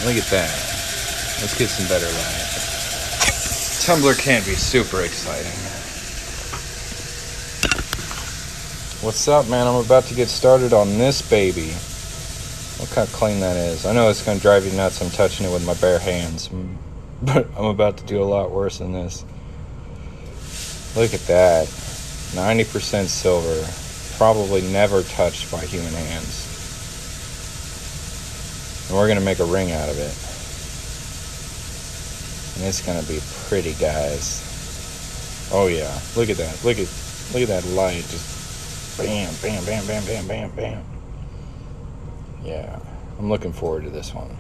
Look at that. Let's get some better light. Tumbler can be super exciting. What's up, man? I'm about to get started on this baby. Look how clean that is. I know it's going to drive you nuts. I'm touching it with my bare hands. But I'm about to do a lot worse than this. Look at that. 90% silver. Probably never touched by human hands. And we're going to make a ring out of it. And it's going to be pretty, guys. Oh yeah. Look at that. Look at that light. Just bam, bam, bam, bam, bam, bam, bam. Yeah. I'm looking forward to this one.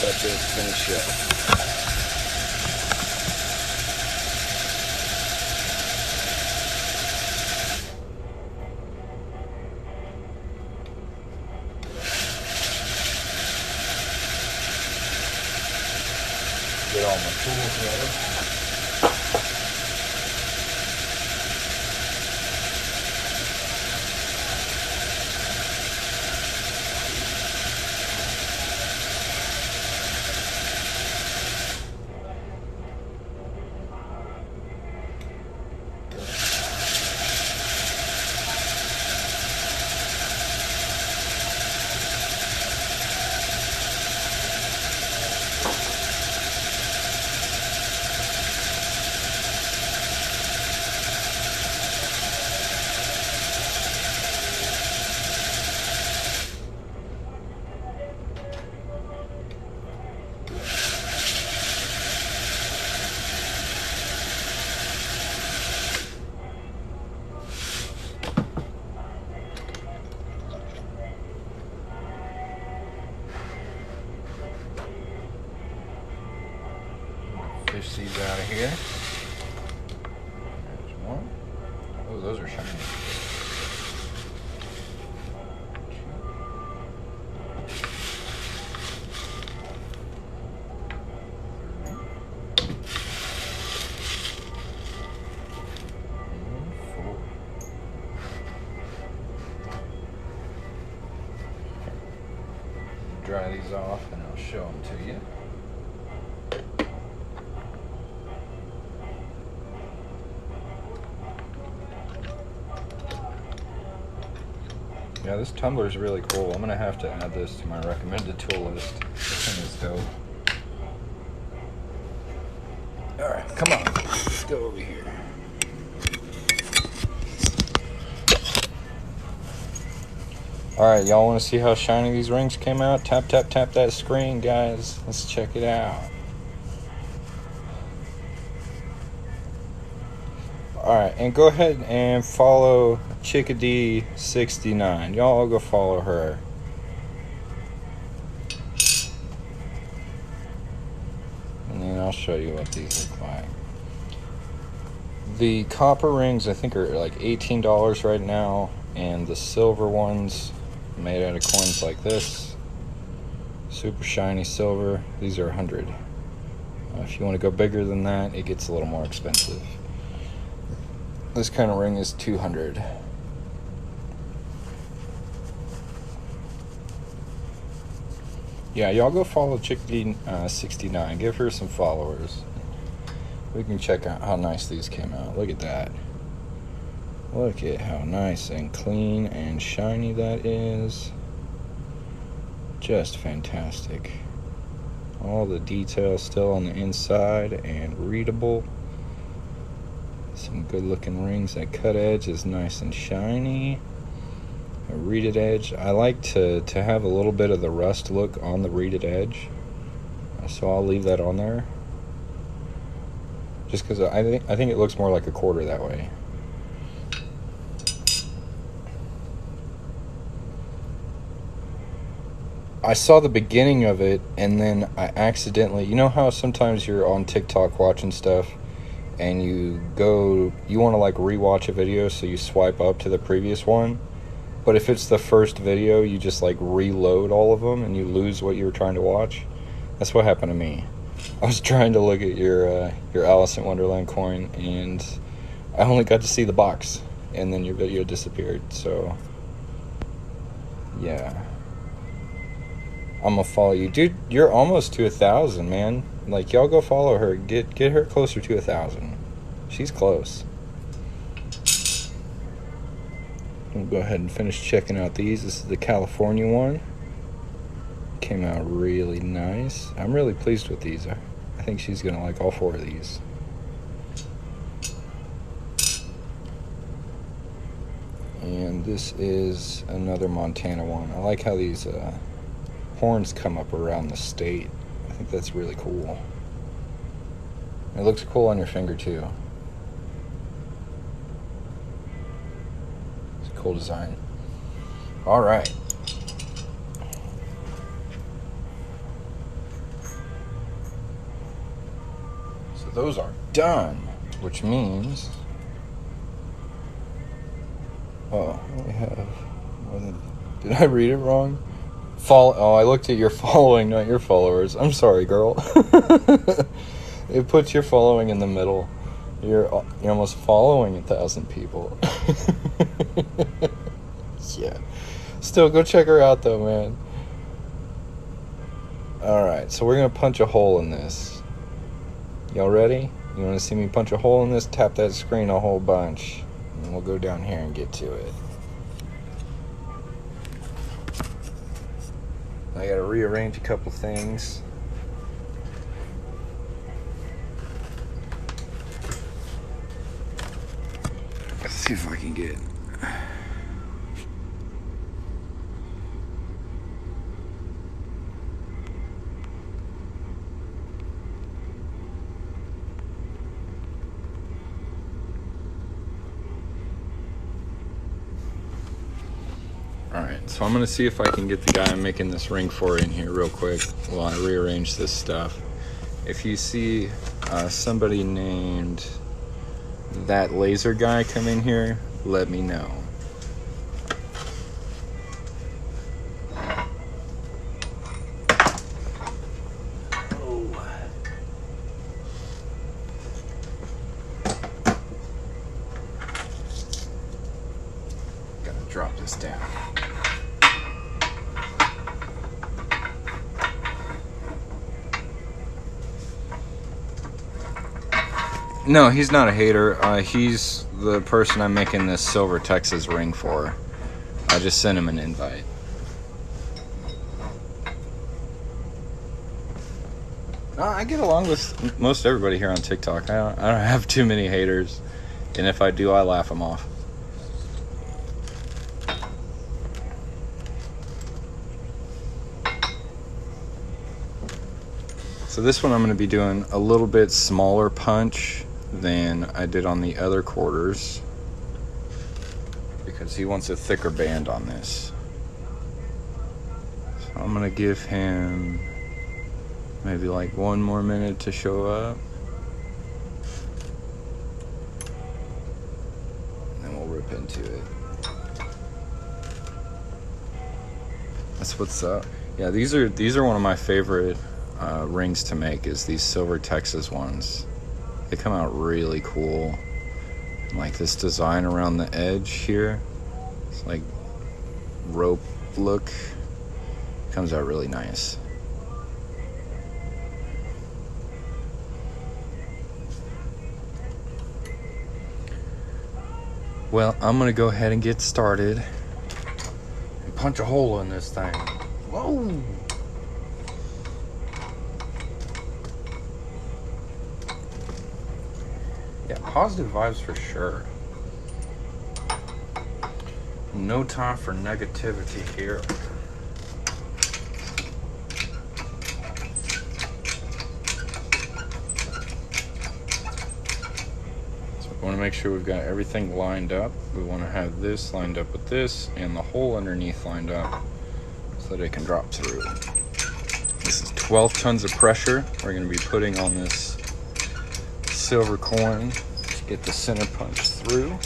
Let this finish up. Get all my tools ready. Fish these out of here. There's one. Oh, those are shiny. Dry these off and I'll show them to you. Yeah, this tumbler is really cool. I'm gonna have to add this to my recommended tool list. This thing is dope. All right, come on, let's go over here. All right, y'all want to see how shiny these rings came out? Tap, tap, tap that screen, guys. Let's check it out. All right, and go ahead and follow Chickadee69. Y'all all go follow her. And then I'll show you what these look like. The copper rings, I think, are like $18 right now, and the silver ones, made out of coins like this, super shiny silver, these are 100. If you want to go bigger than that, it gets a little more expensive. This kind of ring is 200. Yeah, y'all go follow Chickadee69. Give her some followers. We can check out how nice these came out. Look at that. Look at how nice and clean and shiny that is. Just fantastic. All the details still on the inside and readable. Some good looking rings. That cut edge is nice and shiny. A reeded edge. I like to have a little bit of the rust look on the reeded edge, so I'll leave that on there just because I think it looks more like a quarter that way. I saw the beginning of it and then I accidentally, you know how sometimes you're on TikTok watching stuff and you want to like rewatch a video, so you swipe up to the previous one. But if it's the first video, you just like reload all of them and you lose what you were trying to watch. That's what happened to me. I was trying to look at your Alice in Wonderland coin and I only got to see the box and then your video disappeared. So yeah, I'm gonna follow you, dude. You're almost to 1,000, man. Like, y'all go follow her. Get her closer to 1,000. She's close. We'll go ahead and finish checking out these. This is the California one. Came out really nice. I'm really pleased with these. I think she's gonna like all 4 of these. And this is another Montana one. I like how these horns come up around the state. I think that's really cool. It looks cool on your finger too. Cool design. All right. So those are done, which means, oh, we have, did I read it wrong? Oh, I looked at your following, not your followers. I'm sorry, girl. It puts your following in the middle. You're almost following 1,000 people. Yeah. Still, go check her out though, man. Alright, so we're gonna punch a hole in this. Y'all ready? You wanna see me punch a hole in this? Tap that screen a whole bunch. And we'll go down here and get to it. I gotta rearrange a couple things. Let's see if I can get. Alright, so I'm gonna see if I can get the guy I'm making this ring for in here real quick while I rearrange this stuff. If you see somebody named That Laser Guy come in here, let me know. Gotta drop this down. No, he's not a hater. He's the person I'm making this Silver Texas ring for. I just sent him an invite. I get along with most everybody here on TikTok. I don't have too many haters. And if I do, I laugh them off. So this one I'm going to be doing a little bit smaller punch than I did on the other quarters, because he wants a thicker band on this. So I'm going to give him maybe like 1 more minute to show up. And then we'll rip into it. That's what's up. Yeah, these are one of my favorite rings to make, is these Silver Texas ones. They come out really cool. Like this design around the edge here, it's like rope look, comes out really nice. Well, I'm gonna go ahead and get started and punch a hole in this thing. Whoa! Yeah, positive vibes for sure. No time for negativity here. So we want to make sure we've got everything lined up. We want to have this lined up with this and the hole underneath lined up so that it can drop through. This is 12 tons of pressure we're going to be putting on this silver coin to get the center punch through.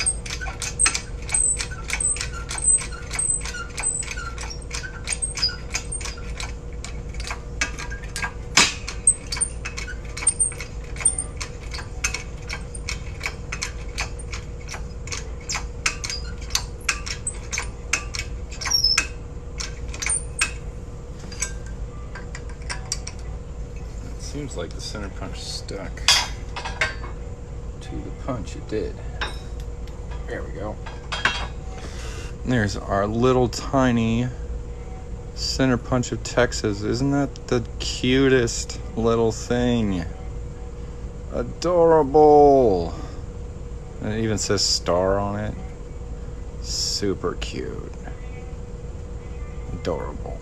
Seems like the center punch stuck to the punch. It did. There we go. And there's our little tiny center punch of Texas. Isn't that the cutest little thing? Adorable. And it even says star on it. Super cute. Adorable.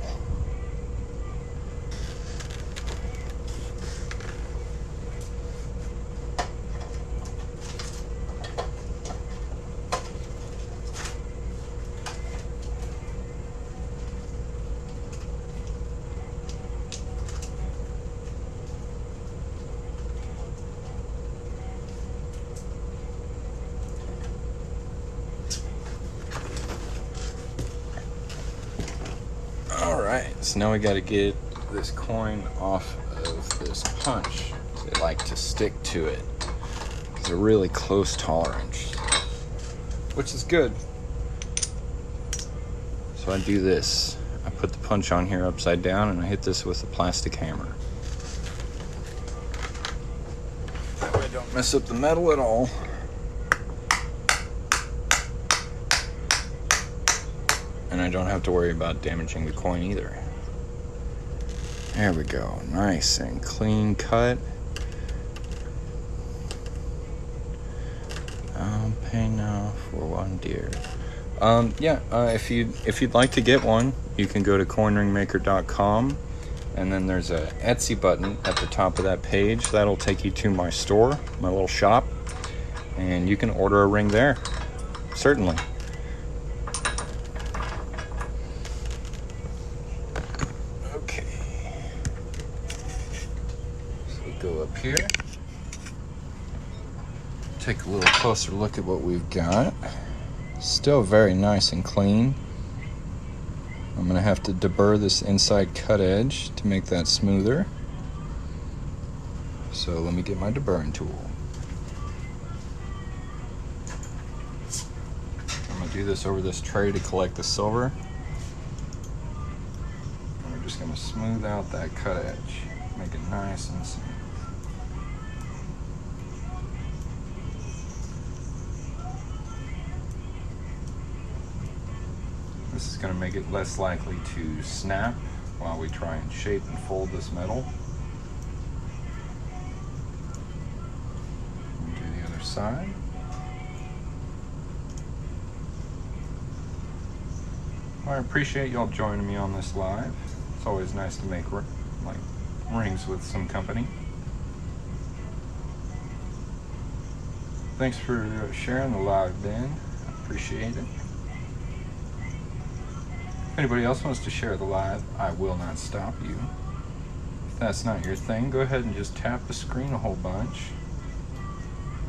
Alright, so now we got to get this coin off of this punch. They like to stick to it. It's a really close tolerance, which is good. So I do this. I put the punch on here upside down and I hit this with a plastic hammer. That way I don't mess up the metal at all. And I don't have to worry about damaging the coin either. There we go. Nice and clean cut. I'll pay now for one deer. If you'd like to get one, you can go to coinringmaker.com, and then there's a Etsy button at the top of that page. That'll take you to my store, my little shop, and you can order a ring there. Certainly. Go up here, take a little closer look at what we've got. Still very nice and clean. I'm gonna have to deburr this inside cut edge to make that smoother. So let me get my deburring tool. I'm gonna do this over this tray to collect the silver. And we're just gonna smooth out that cut edge, make it nice and smooth. This is going to make it less likely to snap while we try and shape and fold this metal. And do the other side. Well, I appreciate y'all joining me on this live. It's always nice to make rings with some company. Thanks for sharing the live, Ben. I appreciate it. If anybody else wants to share the live, I will not stop you. If that's not your thing, go ahead and just tap the screen a whole bunch.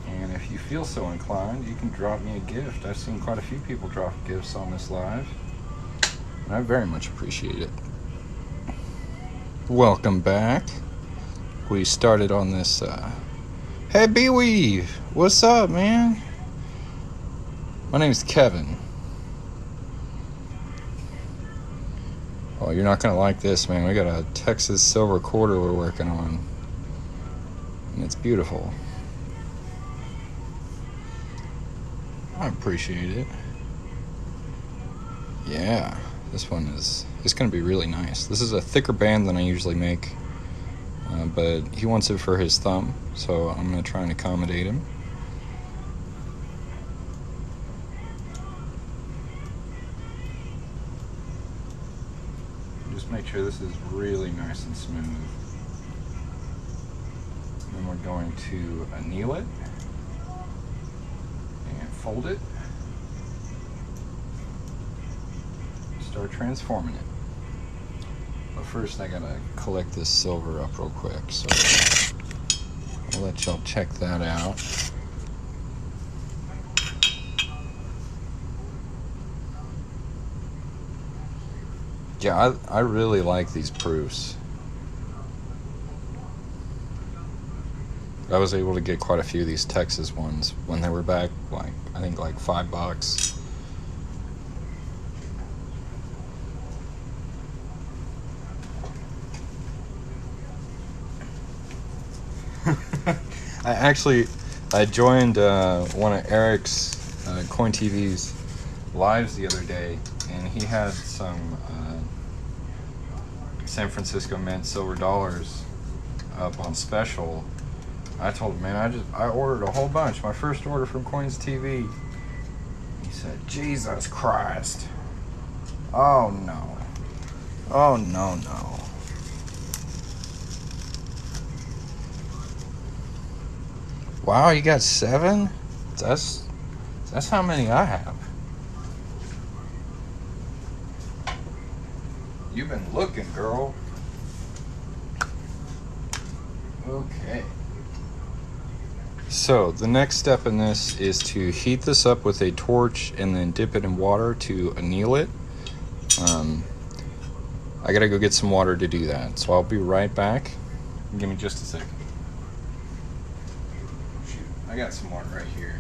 And if you feel so inclined, you can drop me a gift. I've seen quite a few people drop gifts on this live, and I very much appreciate it. Welcome back. We started on this, Hey B-Weave, what's up, man? My name's Kevin. Oh, you're not gonna like this, man. We got a Texas silver quarter we're working on, and it's beautiful. I appreciate it. Yeah, this one is, it's going to be really nice. This is a thicker band than I usually make, but he wants it for his thumb, so I'm going to try and accommodate him. Just make sure this is really nice and smooth. Then we're going to anneal it and fold it. Start transforming it. But first I gotta collect this silver up real quick, so I'll let y'all check that out. Yeah, I really like these proofs. I was able to get quite a few of these Texas ones when they were back, like I think like $5. I joined one of Eric's Coin TV's lives the other day, and he had some San Francisco Mint silver dollars up on special. I told him, man, I ordered a whole bunch. My first order from Coins TV. He said, Jesus Christ. Oh no. Oh no, no. Wow, you got 7? That's how many I have. You've been looking, girl. Okay. So the next step in this is to heat this up with a torch and then dip it in water to anneal it. I gotta go get some water to do that, so I'll be right back. Give me just a second. Shoot, I got some water right here.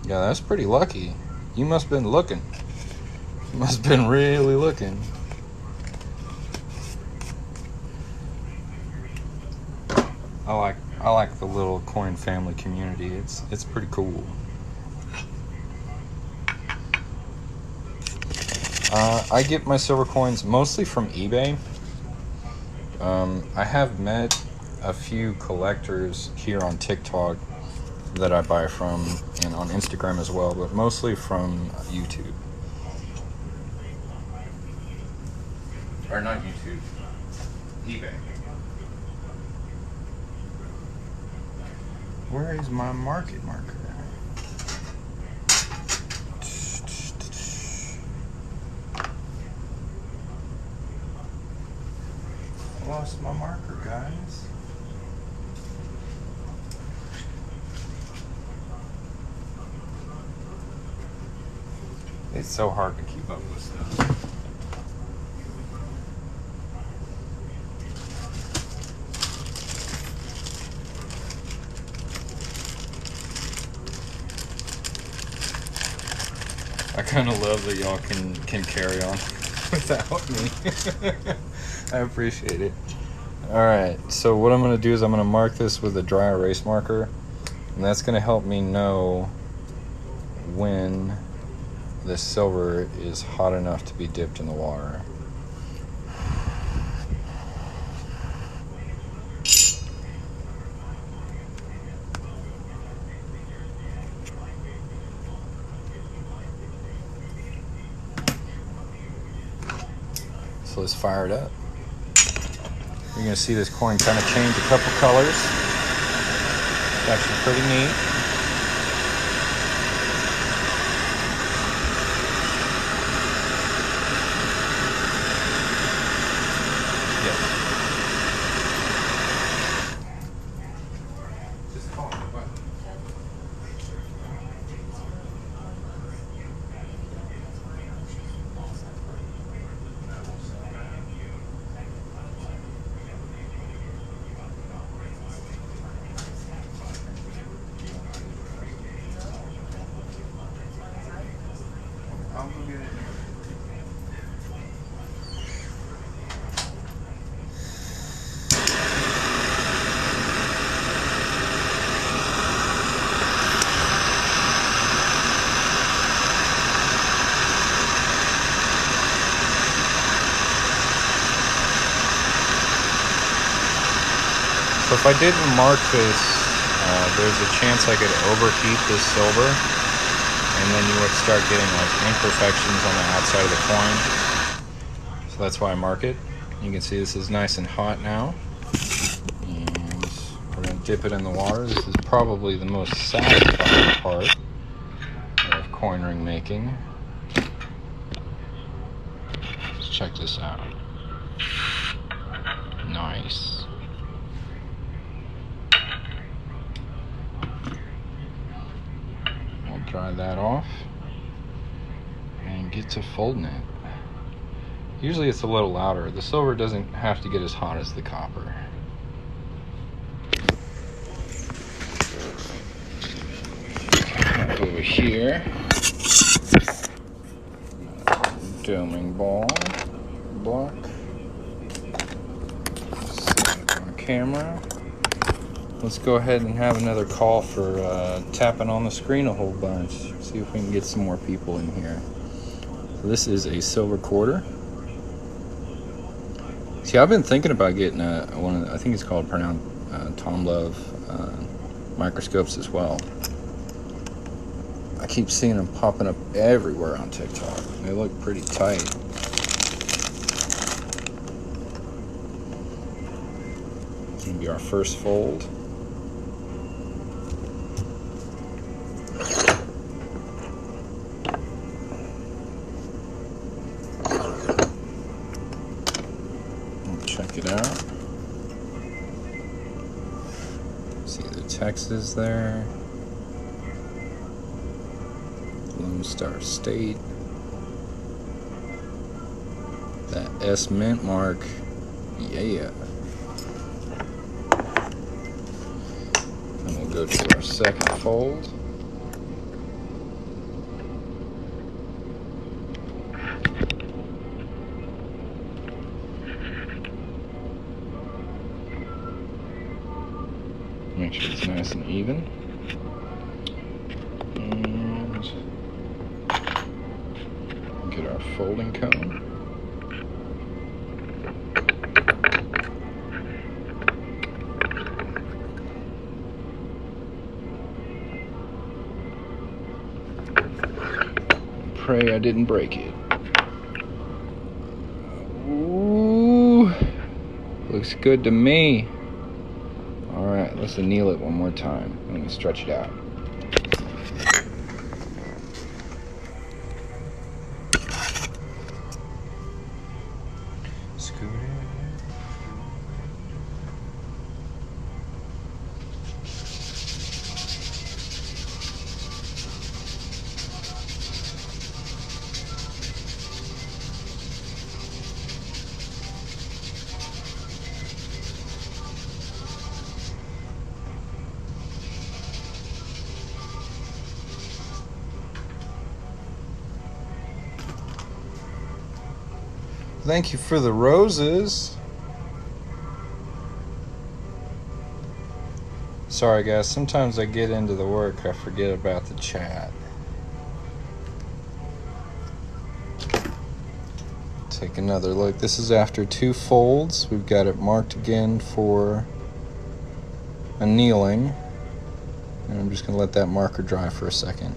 Yeah, that's pretty lucky. You must have been looking. You must have been really looking. I like the little coin family community. It's pretty cool. I get my silver coins mostly from eBay. I have met a few collectors here on TikTok that I buy from, and on Instagram as well, but mostly from YouTube. Or not YouTube, eBay. Where is my market marker? I lost my marker, guys. It's so hard to keep up with stuff. I kind of love that y'all can carry on without me. I appreciate it. Alright, so what I'm going to do is I'm going to mark this with a dry erase marker, and that's going to help me know when the silver is hot enough to be dipped in the water. So let's fire it up. You're going to see this coin kind of change a couple colors. It's actually pretty neat. So if I didn't mark this, there's a chance I could overheat this silver, and then you would start getting like imperfections on the outside of the coin. So that's why I mark it. You can see this is nice and hot now. And we're going to dip it in the water. This is probably the most satisfying part of coin ring making. Let's check this out. Nice. We'll dry that off and get to folding it. Usually it's a little louder. The silver doesn't have to get as hot as the copper. Over here, doming ball block. Set up our camera. Let's go ahead and have another call for tapping on the screen a whole bunch. See if we can get some more people in here. So this is a silver quarter. See, I've been thinking about getting one of the, I think it's called pronounced Tom Love microscopes as well. I keep seeing them popping up everywhere on TikTok. They look pretty tight. It's gonna be our first fold. Check it out. See the text is there. Lone Star State. That S mint mark. Yeah. And we'll go to our second fold. Make sure it's nice and even. And get our folding cone. Pray I didn't break it. Ooh, looks good to me. Alright, let's anneal it one more time. I'm going to stretch it out. Scoot it. Thank you for the roses. Sorry guys, sometimes I get into the work, I forget about the chat. Take another look. This is after 2 folds. We've got it marked again for annealing. And I'm just going to let that marker dry for a second.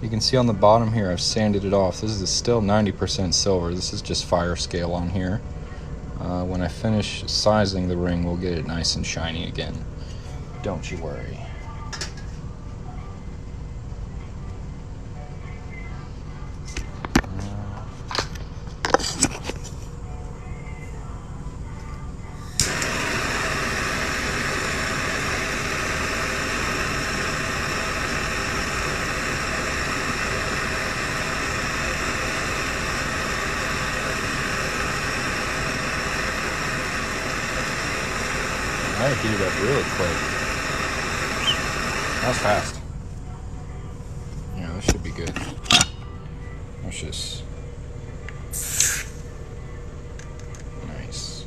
You can see on the bottom here I've sanded it off. This is still 90% silver. This is just fire scale on here. When I finish sizing the ring, we'll get it nice and shiny again. Don't you worry. That heated up really quick. That was fast. Yeah, this should be good. Let's just... Nice.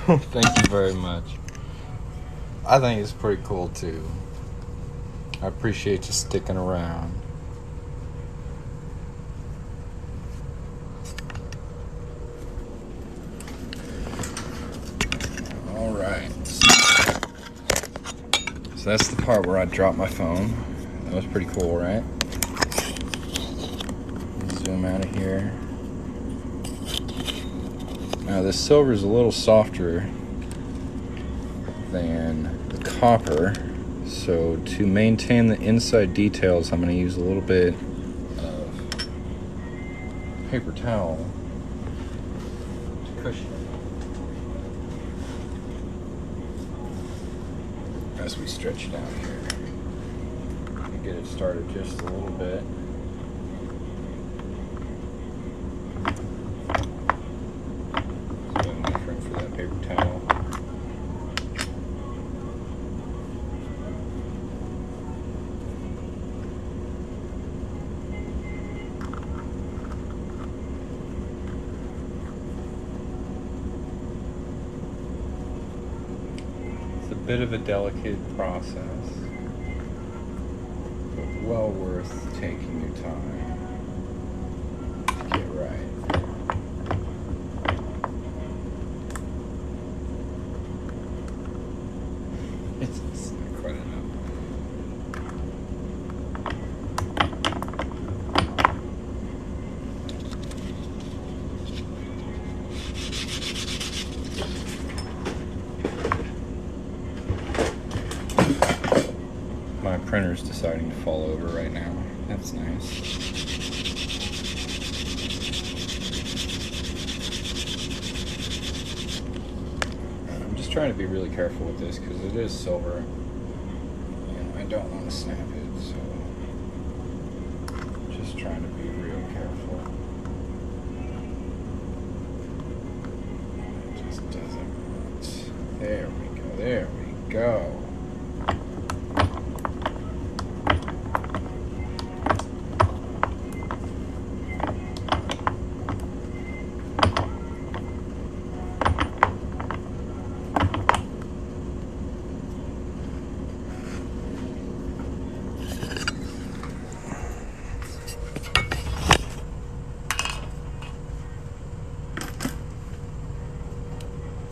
Thank you very much. I think it's pretty cool too. I appreciate you sticking around. So that's the part where I dropped my phone. That was pretty cool, right? Zoom out of here. Now this silver is a little softer than the copper. So to maintain the inside details, I'm going to use a little bit of paper towel to cushion it as we stretch it out here. And get it started just a little bit. So I'm different for that paper towel. Bit of a delicate process, but well worth taking your time to get right. It's not quite enough. My printer's deciding to fall over right now. That's nice. I'm just trying to be really careful with this because it is silver and I don't want to snap it, so just trying to be real careful. It just doesn't. There we go, there we go.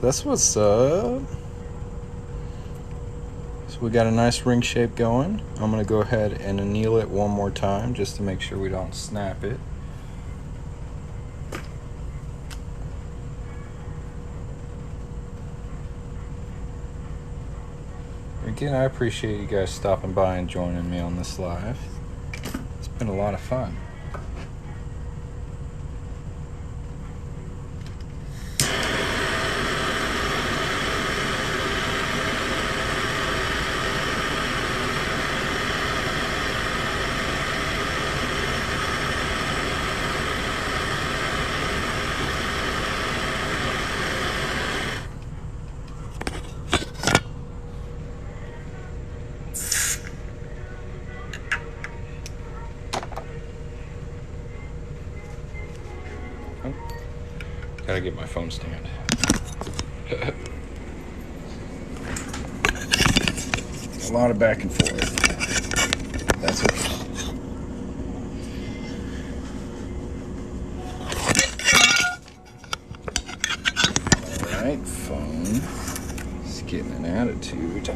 That's what's up. So we got a nice ring shape going. I'm gonna go ahead and anneal it one more time just to make sure we don't snap it. Again, I appreciate you guys stopping by and joining me on this live. It's been a lot of fun. Gotta get my phone stand. A lot of back and forth. That's okay. Alright, phone. It's getting an attitude.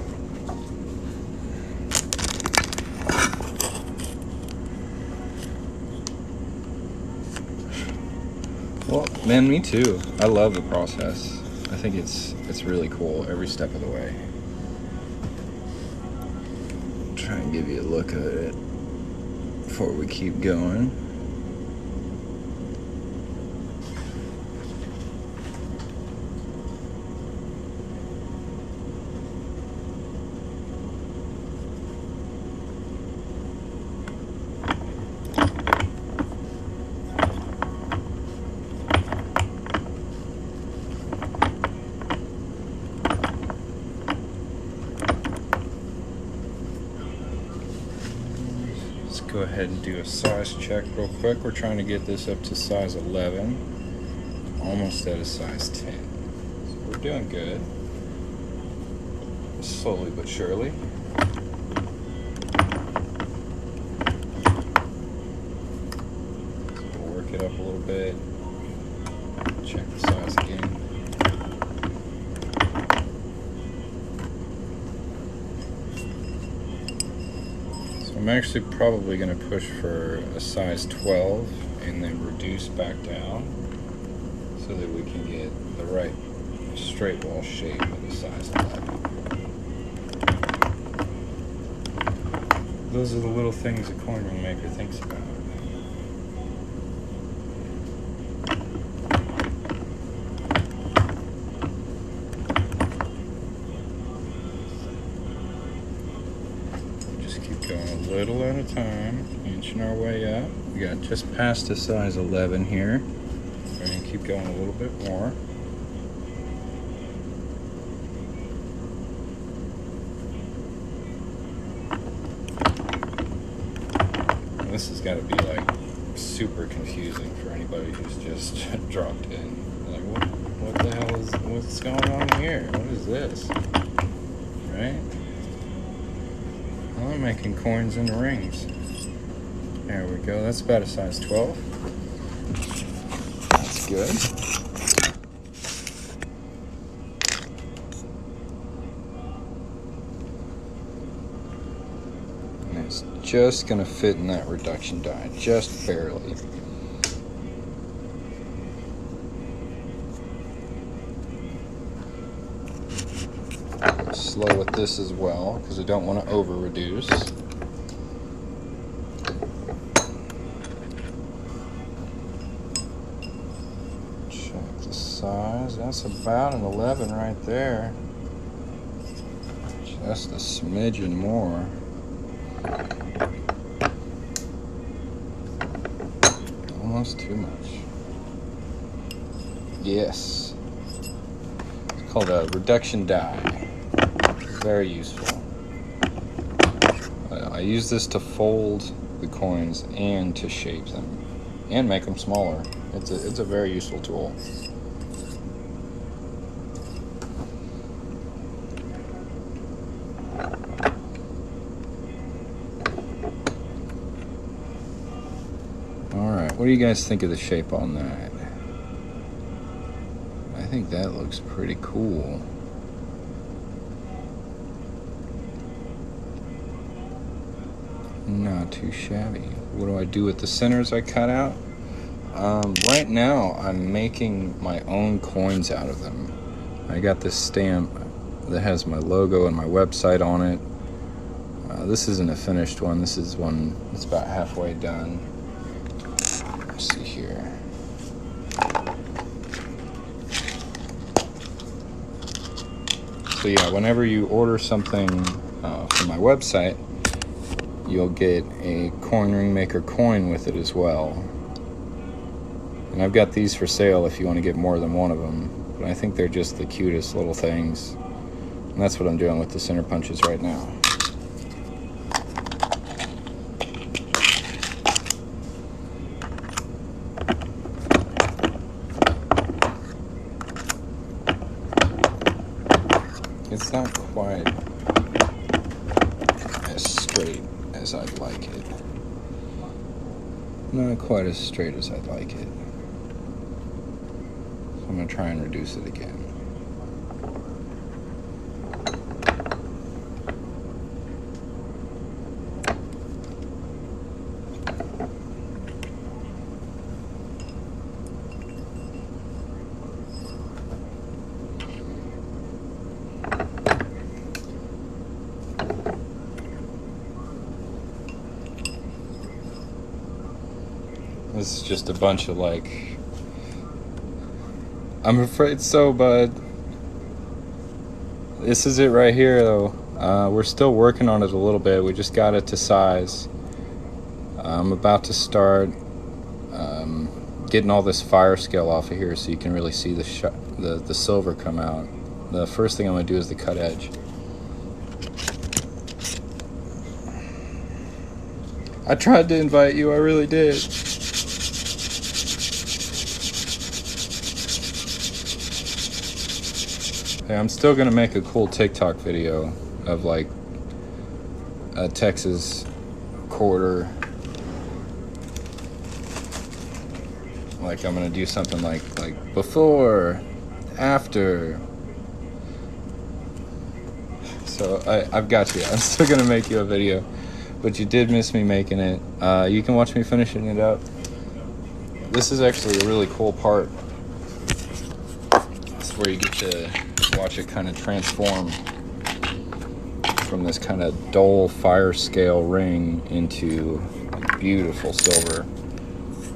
Well, man, me too. I love the process. I think it's really cool every step of the way. Try and give you a look at it before we keep going. Go ahead and do a size check real quick. We're trying to get this up to size 11, almost at a size 10. So we're doing good, slowly but surely. So we'll work it up a little bit, check the size again. I'm actually probably going to push for a size 12 and then reduce back down so that we can get the right straight wall shape with a size 11. Those are the little things a coin ring maker thinks about. Going a little at a time, inching our way up. We got just past a size 11 here. We're going to keep going a little bit more. This has got to be like super confusing for anybody who's just dropped in. Like, what the hell is, what's going on here? What is this? Right? I'm making coins into rings. There we go. That's about a size 12. That's good. And it's just going to fit in that reduction die, just barely. Slow with this as well because I don't want to over reduce. Check the size. That's about an 11 right there. Just a smidgen more. Almost too much. Yes. It's called a reduction die. Very useful. I use this to fold the coins and to shape them and make them smaller. It's a very useful tool. Alright, what do you guys think of the shape on that? I think that looks pretty cool. Not too shabby. What do I do with the centers I cut out? Right now, I'm making my own coins out of them. I got this stamp that has my logo and my website on it. This isn't a finished one. This is one that's about halfway done. Let's see here. So yeah, whenever you order something from my website, you'll get a coin ring maker coin with it as well. And I've got these for sale if you want to get more than one of them. But I think they're just the cutest little things. And that's what I'm doing with the center punches right now. It's not quite as straight as I'd like it. Not quite as straight as I'd like it. So I'm going to try and reduce it again. This is just a bunch of like, I'm afraid so, bud. This is it right here though. We're still working on it a little bit. We just got it to size. I'm about to start getting all this fire scale off of here so you can really see the silver come out. The first thing I'm going to do is the cut edge. I tried to invite you, I really did. Hey, I'm still gonna make a cool TikTok video of like a Texas quarter. Like I'm gonna do something like before, after. So I've got you. I'm still gonna make you a video. but you did miss me making it. You can watch me finishing it up. This is actually a really cool part. It's where you get to watch it kind of transform from this kind of dull fire scale ring into beautiful silver.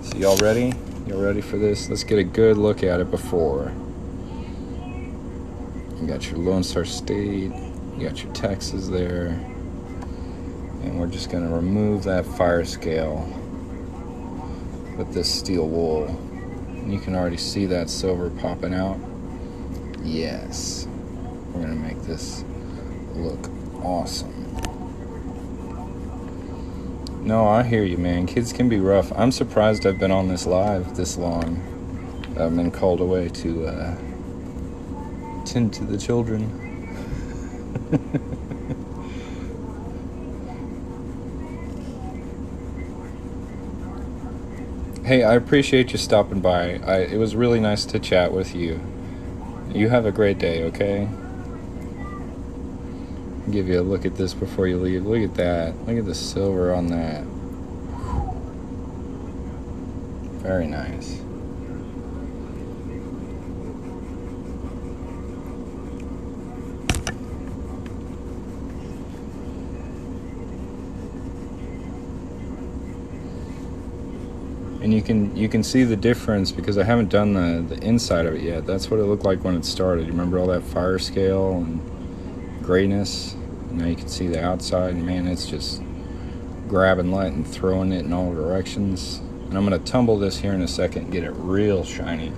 So y'all ready? Y'all ready for this? Let's get a good look at it before. You got your Lone Star State, you got your Texas there, and we're just gonna remove that fire scale with this steel wool. And you can already see that silver popping out. Yes, we're gonna make this look awesome. No, I hear you, man. Kids can be rough. I'm surprised I've been on this live this long. I've been called away to tend to the children. Hey, I appreciate you stopping by. It was really nice to chat with you. You have a great day, okay? Give you a look at this before you leave. Look at that. Look at the silver on that. Very nice. And you can see the difference because I haven't done the inside of it yet. That's what it looked like when it started. You remember all that fire scale and grayness? Now you can see the outside, and man, it's just grabbing light and throwing it in all directions. And I'm going to tumble this here in a second and get it real shiny.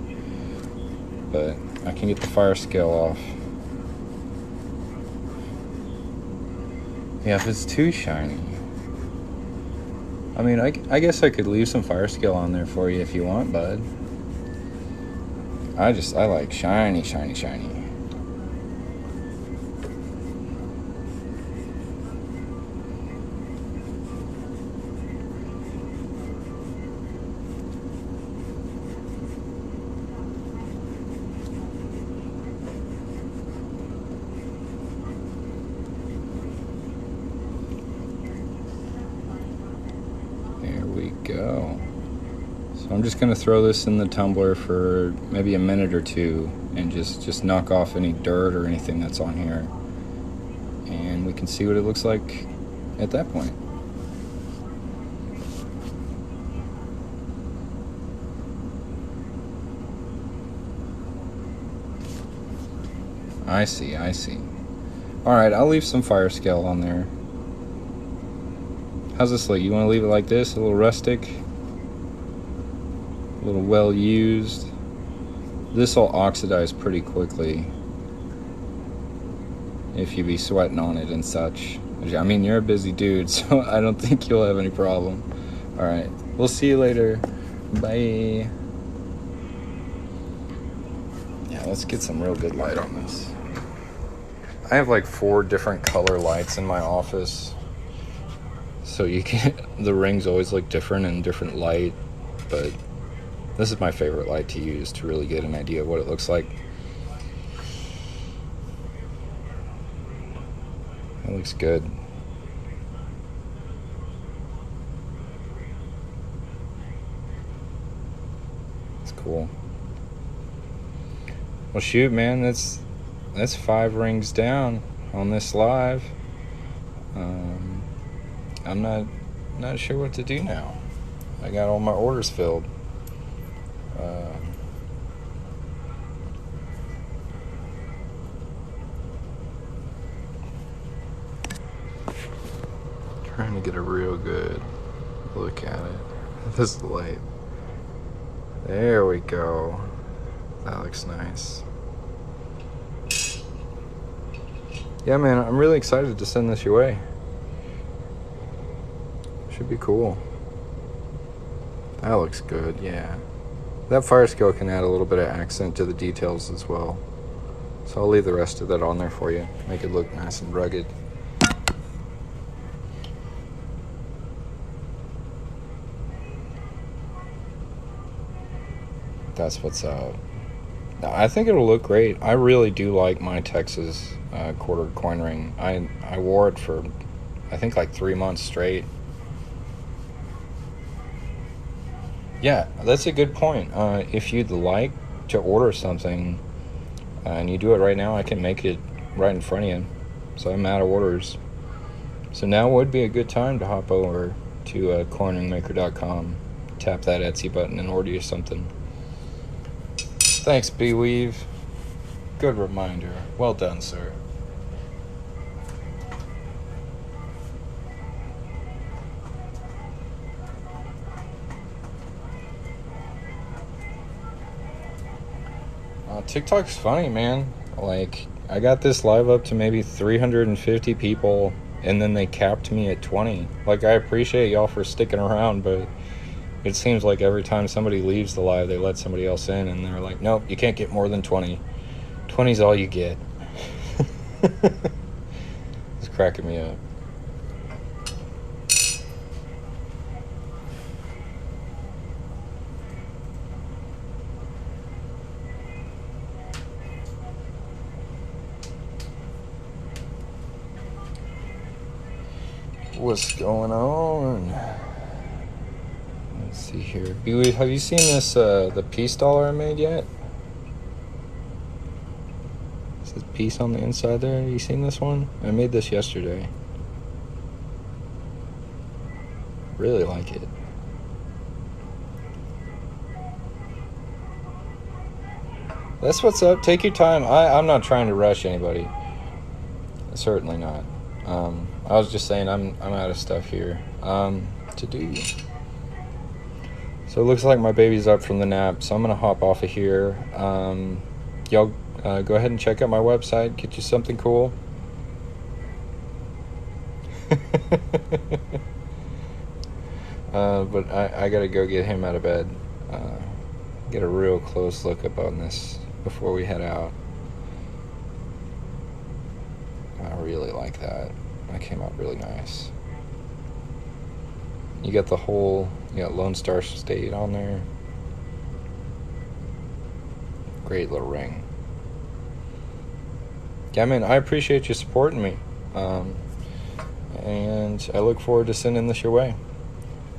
But I can get the fire scale off. Yeah, if it's too shiny. I mean, I guess I could leave some fire scale on there for you if you want, bud. I like shiny, shiny, shiny. Go. So I'm just going to throw this in the tumbler for maybe a minute or two and just knock off any dirt or anything that's on here, and we can see what it looks like at that point. I see. Alright, I'll leave some fire scale on there. How's this look? You want to leave it like this? A little rustic? A little well used? This will oxidize pretty quickly if you be sweating on it and such. I mean, you're a busy dude, so I don't think you'll have any problem. Alright, we'll see you later. Bye. Yeah, let's get some real good light on this. I have like 4 different color lights in my office. So you can, the rings always look different in different light, but this is my favorite light to use to really get an idea of what it looks like. It looks good. It's cool. Well, shoot, man, that's 5 rings down on this live. I'm not sure what to do now. I got all my orders filled. Trying to get a real good look at it. This light. There we go. That looks nice. Yeah, man, I'm really excited to send this your way. Should be cool. That looks good, yeah. That fire scale can add a little bit of accent to the details as well. So I'll leave the rest of that on there for you. Make it look nice and rugged. That's what's up. I think it'll look great. I really do like my Texas quarter coin ring. I wore it for I think like 3 months straight. Yeah, that's a good point. If you'd like to order something and you do it right now, I can make it right in front of you. So I'm out of orders. So now would be a good time to hop over to coinringmaker.com, tap that Etsy button, and order you something. Thanks, B-Weave. Good reminder. Well done, sir. TikTok's funny, man. Like, I got this live up to maybe 350 people, and then they capped me at 20. Like, I appreciate y'all for sticking around, but it seems like every time somebody leaves the live, they let somebody else in, and they're like, nope, you can't get more than 20. 20's all you get. It's cracking me up. What's going on? Let's see here. B-Weave, have you seen this, the peace dollar I made yet? It says peace on the inside there. Have you seen this one? I made this yesterday. Really like it. That's what's up. Take your time. I'm not trying to rush anybody. Certainly not. I was just saying I'm out of stuff here to do. So it looks like my baby's up from the nap, so I'm gonna hop off of here. Y'all go ahead and check out my website, get you something cool. But I gotta go get him out of bed. Get a real close look up on this before we head out. I really like that. That came out really nice. You got the whole, you got Lone Star State on there. Great little ring. Yeah, man, I appreciate you supporting me. And I look forward to sending this your way.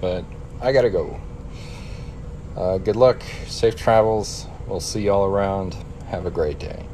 But I gotta go. Good luck, safe travels. We'll see y'all around. Have a great day.